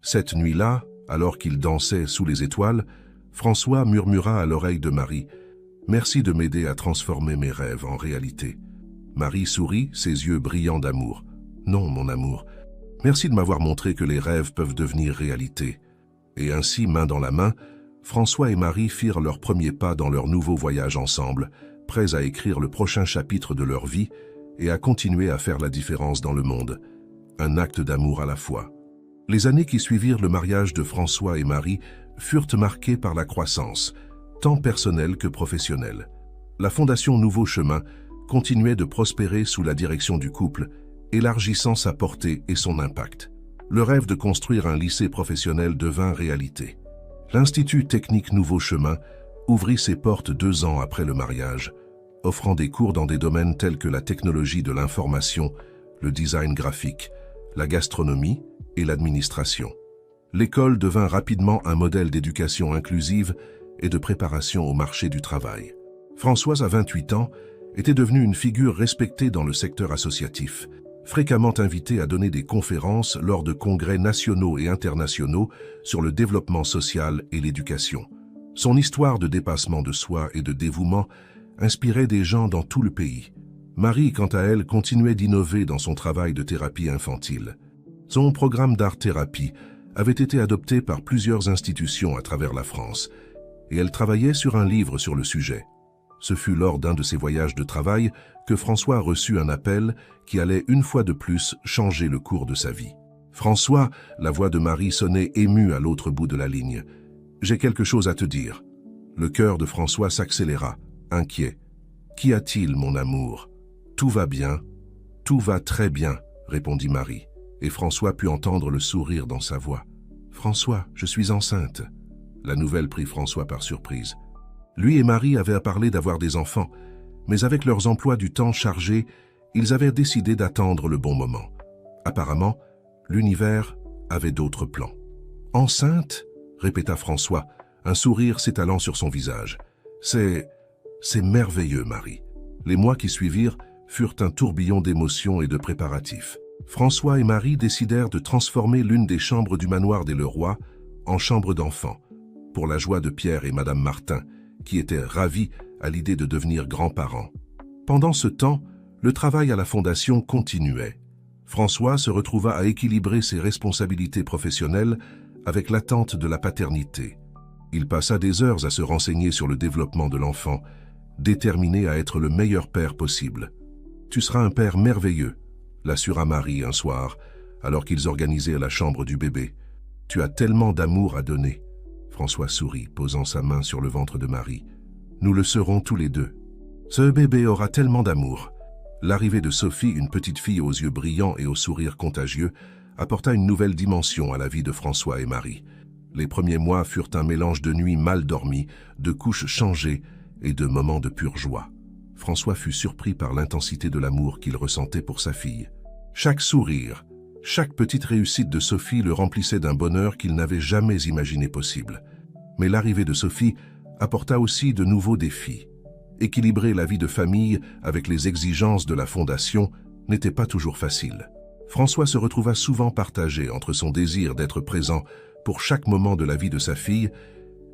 Cette nuit-là, alors qu'ils dansaient sous les étoiles, François murmura à l'oreille de Marie « Merci de m'aider à transformer mes rêves en réalité. » Marie sourit, ses yeux brillants d'amour. « Non, mon amour. Merci de m'avoir montré que les rêves peuvent devenir réalité. » Et ainsi, main dans la main, François et Marie firent leurs premiers pas dans leur nouveau voyage ensemble, prêts à écrire le prochain chapitre de leur vie et à continuer à faire la différence dans le monde. Un acte d'amour à la fois. Les années qui suivirent le mariage de François et Marie furent marquées par la croissance, tant personnelle que professionnelle. La Fondation Nouveau Chemin continuait de prospérer sous la direction du couple, élargissant sa portée et son impact. Le rêve de construire un lycée professionnel devint réalité. L'Institut technique Nouveau Chemin ouvrit ses portes 2 ans après le mariage, offrant des cours dans des domaines tels que la technologie de l'information, le design graphique, la gastronomie et l'administration. L'école devint rapidement un modèle d'éducation inclusive et de préparation au marché du travail. Françoise, à 28 ans, était devenue une figure respectée dans le secteur associatif, fréquemment invitée à donner des conférences lors de congrès nationaux et internationaux sur le développement social et l'éducation. Son histoire de dépassement de soi et de dévouement inspirait des gens dans tout le pays. Marie, quant à elle, continuait d'innover dans son travail de thérapie infantile. Son programme d'art-thérapie avait été adopté par plusieurs institutions à travers la France, et elle travaillait sur un livre sur le sujet. Ce fut lors d'un de ses voyages de travail que François reçut un appel qui allait une fois de plus changer le cours de sa vie. « François », la voix de Marie sonnait émue à l'autre bout de la ligne. « J'ai quelque chose à te dire. » Le cœur de François s'accéléra, inquiet. « Qu'y a-t-il, mon amour ? » « Tout va bien. Tout va très bien, » répondit Marie, et François put entendre le sourire dans sa voix. « François, je suis enceinte. » La nouvelle prit François par surprise. Lui et Marie avaient à parler d'avoir des enfants, mais avec leurs emplois du temps chargés, ils avaient décidé d'attendre le bon moment. Apparemment, l'univers avait d'autres plans. « Enceinte ?» répéta François, un sourire s'étalant sur son visage. « C'est merveilleux, Marie. » Les mois qui suivirent furent un tourbillon d'émotions et de préparatifs. François et Marie décidèrent de transformer l'une des chambres du manoir des Leroy en chambre d'enfants, pour la joie de Pierre et Madame Martin, qui étaient ravis à l'idée de devenir grands-parents. Pendant ce temps, le travail à la fondation continuait. François se retrouva à équilibrer ses responsabilités professionnelles avec l'attente de la paternité. Il passa des heures à se renseigner sur le développement de l'enfant, déterminé à être le meilleur père possible. « Tu seras un père merveilleux », l'assura Marie un soir, alors qu'ils organisaient la chambre du bébé. « Tu as tellement d'amour à donner. » François sourit, posant sa main sur le ventre de Marie. « Nous le serons tous les deux. Ce bébé aura tellement d'amour. » L'arrivée de Sophie, une petite fille aux yeux brillants et au sourire contagieux, apporta une nouvelle dimension à la vie de François et Marie. Les premiers mois furent un mélange de nuits mal dormies, de couches changées et de moments de pure joie. François fut surpris par l'intensité de l'amour qu'il ressentait pour sa fille. Chaque sourire, chaque petite réussite de Sophie le remplissait d'un bonheur qu'il n'avait jamais imaginé possible. Mais l'arrivée de Sophie apporta aussi de nouveaux défis. Équilibrer la vie de famille avec les exigences de la fondation n'était pas toujours facile. François se retrouva souvent partagé entre son désir d'être présent pour chaque moment de la vie de sa fille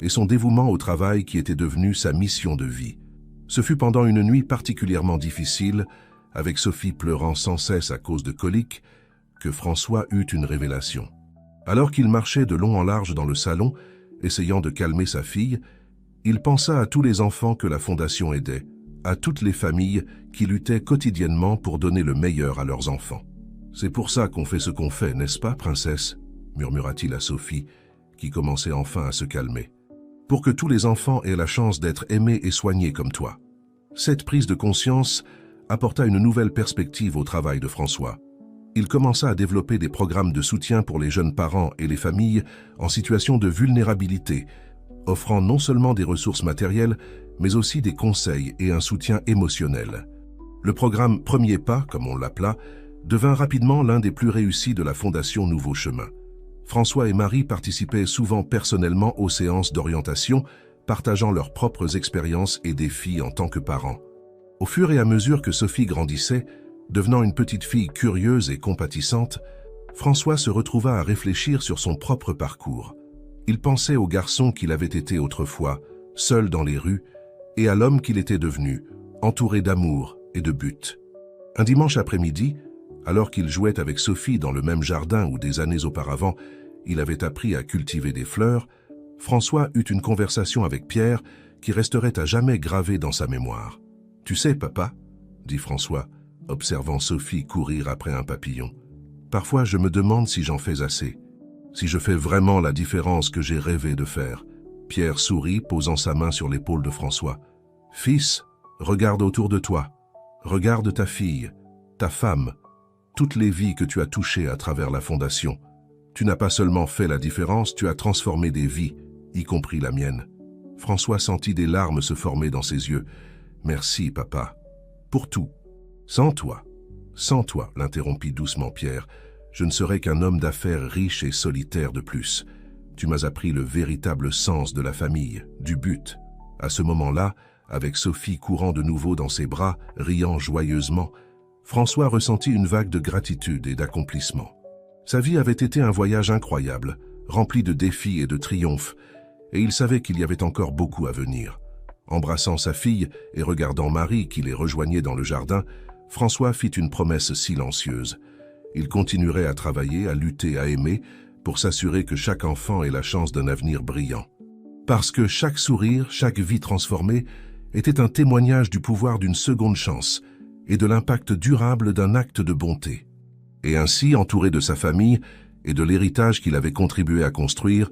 et son dévouement au travail qui était devenu sa mission de vie. Ce fut pendant une nuit particulièrement difficile, avec Sophie pleurant sans cesse à cause de coliques, que François eut une révélation. Alors qu'il marchait de long en large dans le salon, essayant de calmer sa fille, il pensa à tous les enfants que la Fondation aidait, à toutes les familles qui luttaient quotidiennement pour donner le meilleur à leurs enfants. « C'est pour ça qu'on fait ce qu'on fait, n'est-ce pas, princesse ?» murmura-t-il à Sophie, qui commençait enfin à se calmer. « Pour que tous les enfants aient la chance d'être aimés et soignés comme toi. » Cette prise de conscience apporta une nouvelle perspective au travail de François. Il commença à développer des programmes de soutien pour les jeunes parents et les familles en situation de vulnérabilité, offrant non seulement des ressources matérielles, mais aussi des conseils et un soutien émotionnel. Le programme Premier Pas, comme on l'appela, devint rapidement l'un des plus réussis de la Fondation Nouveau Chemin. François et Marie participaient souvent personnellement aux séances d'orientation, partageant leurs propres expériences et défis en tant que parents. Au fur et à mesure que Sophie grandissait, devenant une petite fille curieuse et compatissante, François se retrouva à réfléchir sur son propre parcours. Il pensait au garçon qu'il avait été autrefois, seul dans les rues, et à l'homme qu'il était devenu, entouré d'amour et de buts. Un dimanche après-midi, alors qu'il jouait avec Sophie dans le même jardin où des années auparavant, il avait appris à cultiver des fleurs, François eut une conversation avec Pierre qui resterait à jamais gravée dans sa mémoire. « Tu sais, papa, » dit François, observant Sophie courir après un papillon, « parfois je me demande si j'en fais assez, si je fais vraiment la différence que j'ai rêvé de faire. » Pierre sourit, posant sa main sur l'épaule de François. « Fils, regarde autour de toi, regarde ta fille, ta femme, toutes les vies que tu as touchées à travers la Fondation. Tu n'as pas seulement fait la différence, tu as transformé des vies, y compris la mienne. » François sentit des larmes se former dans ses yeux. « Merci, papa, pour tout. Sans toi, » l'interrompit doucement Pierre, « Je ne serai qu'un homme d'affaires riche et solitaire de plus. Tu m'as appris le véritable sens de la famille, du but. » À ce moment-là, avec Sophie courant de nouveau dans ses bras, riant joyeusement, François ressentit une vague de gratitude et d'accomplissement. Sa vie avait été un voyage incroyable, rempli de défis et de triomphes, et il savait qu'il y avait encore beaucoup à venir. Embrassant sa fille et regardant Marie qui les rejoignait dans le jardin, François fit une promesse silencieuse. Il continuerait à travailler, à lutter, à aimer, pour s'assurer que chaque enfant ait la chance d'un avenir brillant. Parce que chaque sourire, chaque vie transformée, était un témoignage du pouvoir d'une seconde chance et de l'impact durable d'un acte de bonté. Et ainsi, entouré de sa famille et de l'héritage qu'il avait contribué à construire,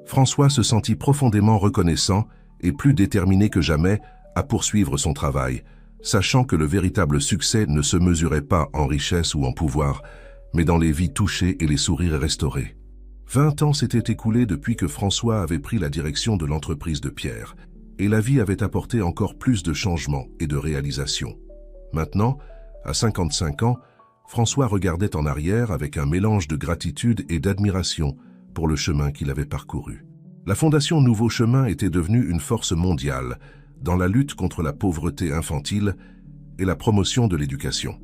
François se sentit profondément reconnaissant et plus déterminé que jamais à poursuivre son travail, sachant que le véritable succès ne se mesurait pas en richesse ou en pouvoir, mais dans les vies touchées et les sourires restaurés. 20 ans s'étaient écoulés depuis que François avait pris la direction de l'entreprise de Pierre, et la vie avait apporté encore plus de changements et de réalisations. Maintenant, à 55 ans, François regardait en arrière avec un mélange de gratitude et d'admiration pour le chemin qu'il avait parcouru. La Fondation Nouveau Chemin était devenue une force mondiale dans la lutte contre la pauvreté infantile et la promotion de l'éducation.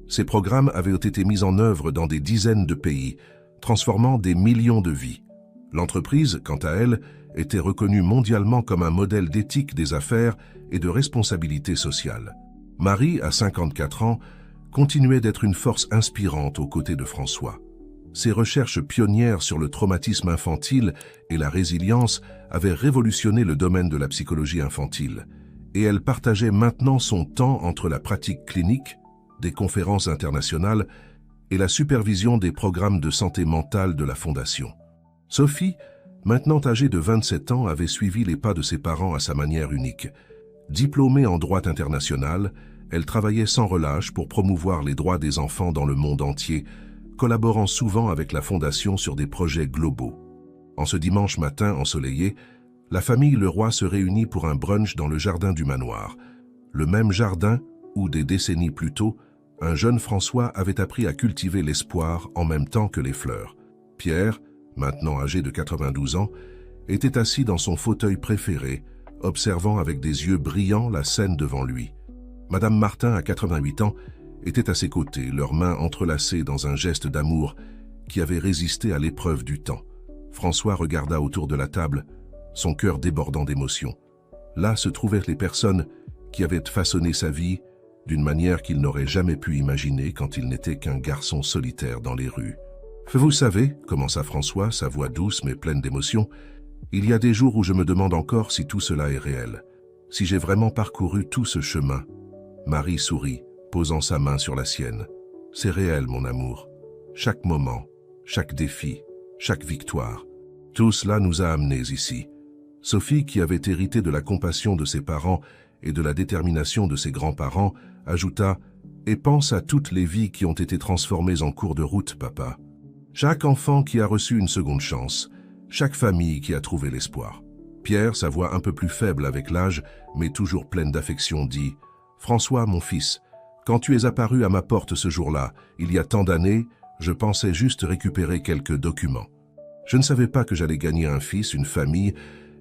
Ces programmes avaient été mis en œuvre dans des dizaines de pays, transformant des millions de vies. L'entreprise, quant à elle, était reconnue mondialement comme un modèle d'éthique des affaires et de responsabilité sociale. Marie, à 54 ans, continuait d'être une force inspirante aux côtés de François. Ses recherches pionnières sur le traumatisme infantile et la résilience avaient révolutionné le domaine de la psychologie infantile, et elle partageait maintenant son temps entre la pratique clinique, des conférences internationales et la supervision des programmes de santé mentale de la Fondation. Sophie, maintenant âgée de 27 ans, avait suivi les pas de ses parents à sa manière unique. Diplômée en droit international, elle travaillait sans relâche pour promouvoir les droits des enfants dans le monde entier, collaborant souvent avec la Fondation sur des projets globaux. En ce dimanche matin ensoleillé, la famille Leroy se réunit pour un brunch dans le jardin du manoir, le même jardin où, des décennies plus tôt, un jeune François avait appris à cultiver l'espoir en même temps que les fleurs. Pierre, maintenant âgé de 92 ans, était assis dans son fauteuil préféré, observant avec des yeux brillants la scène devant lui. Madame Martin, à 88 ans, était à ses côtés, leurs mains entrelacées dans un geste d'amour qui avait résisté à l'épreuve du temps. François regarda autour de la table, son cœur débordant d'émotion. Là se trouvaient les personnes qui avaient façonné sa vie d'une manière qu'il n'aurait jamais pu imaginer quand il n'était qu'un garçon solitaire dans les rues. « Vous savez, commença François, sa voix douce mais pleine d'émotion, il y a des jours où je me demande encore si tout cela est réel, si j'ai vraiment parcouru tout ce chemin. » Marie sourit, posant sa main sur la sienne. « C'est réel, mon amour. Chaque moment, chaque défi, chaque victoire, tout cela nous a amenés ici. » Sophie, qui avait hérité de la compassion de ses parents et de la détermination de ses grands-parents, ajouta « Et pense à toutes les vies qui ont été transformées en cours de route, papa. Chaque enfant qui a reçu une seconde chance, chaque famille qui a trouvé l'espoir. » Pierre, sa voix un peu plus faible avec l'âge, mais toujours pleine d'affection, dit « François, mon fils, quand tu es apparu à ma porte ce jour-là, il y a tant d'années, je pensais juste récupérer quelques documents. Je ne savais pas que j'allais gagner un fils, une famille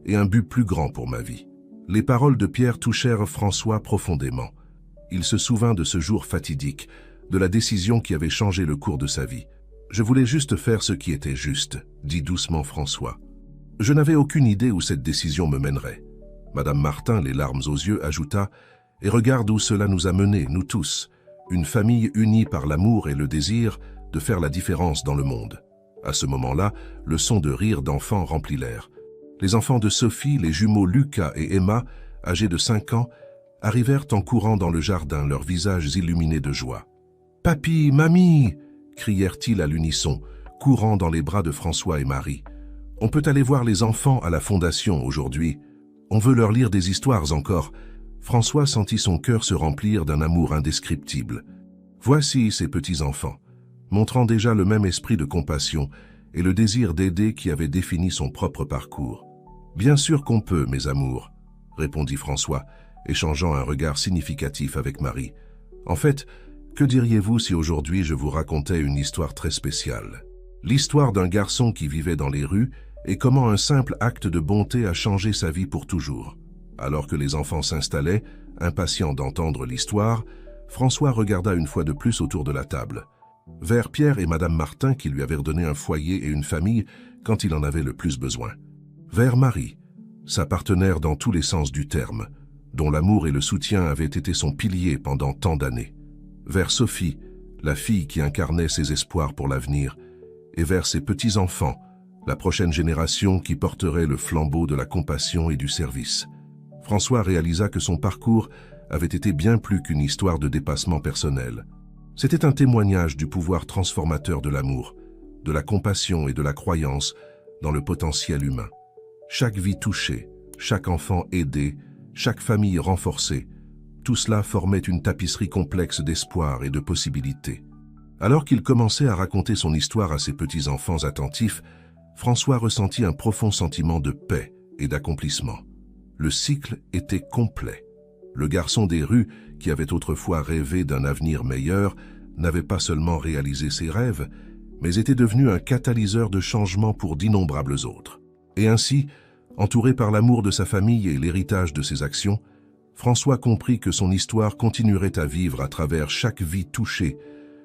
et un but plus grand pour ma vie. » Les paroles de Pierre touchèrent François profondément. Il se souvint de ce jour fatidique, de la décision qui avait changé le cours de sa vie. « Je voulais juste faire ce qui était juste », dit doucement François. « Je n'avais aucune idée où cette décision me mènerait. » Madame Martin, les larmes aux yeux, ajouta « Et regarde où cela nous a menés, nous tous, une famille unie par l'amour et le désir de faire la différence dans le monde. » À ce moment-là, le son de rire d'enfants remplit l'air. Les enfants de Sophie, les jumeaux Lucas et Emma, âgés de 5 ans, arrivèrent en courant dans le jardin, leurs visages illuminés de joie. « Papy, mamie !» crièrent-ils à l'unisson, courant dans les bras de François et Marie. « On peut aller voir les enfants à la Fondation aujourd'hui. On veut leur lire des histoires encore. » François sentit son cœur se remplir d'un amour indescriptible. Voici ces petits-enfants, montrant déjà le même esprit de compassion et le désir d'aider qui avait défini son propre parcours. « Bien sûr qu'on peut, mes amours, » répondit François, échangeant un regard significatif avec Marie. « En fait, Que diriez-vous si aujourd'hui je vous racontais une histoire très spéciale? L'histoire d'un garçon qui vivait dans les rues et comment un simple acte de bonté a changé sa vie pour toujours. Alors que les enfants s'installaient, impatients d'entendre l'histoire, François regarda une fois de plus autour de la table, vers Pierre et Madame Martin qui lui avaient redonné un foyer et une famille quand il en avait le plus besoin. Vers Marie, sa partenaire dans tous les sens du terme, dont l'amour et le soutien avaient été son pilier pendant tant d'années. Vers Sophie, la fille qui incarnait ses espoirs pour l'avenir, et vers ses petits-enfants, la prochaine génération qui porterait le flambeau de la compassion et du service. François réalisa que son parcours avait été bien plus qu'une histoire de dépassement personnel. C'était un témoignage du pouvoir transformateur de l'amour, de la compassion et de la croyance dans le potentiel humain. Chaque vie touchée, chaque enfant aidé, chaque famille renforcée, tout cela formait une tapisserie complexe d'espoir et de possibilités. Alors qu'il commençait à raconter son histoire à ses petits-enfants attentifs, François ressentit un profond sentiment de paix et d'accomplissement. Le cycle était complet. Le garçon des rues, qui avait autrefois rêvé d'un avenir meilleur, n'avait pas seulement réalisé ses rêves, mais était devenu un catalyseur de changement pour d'innombrables autres. Et ainsi, entouré par l'amour de sa famille et l'héritage de ses actions, François comprit que son histoire continuerait à vivre à travers chaque vie touchée,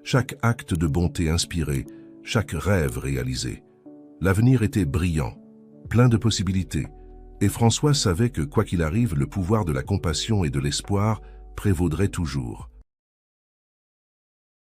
chaque acte de bonté inspiré, chaque rêve réalisé. L'avenir était brillant, plein de possibilités, et François savait que, quoi qu'il arrive, le pouvoir de la compassion et de l'espoir prévaudrait toujours.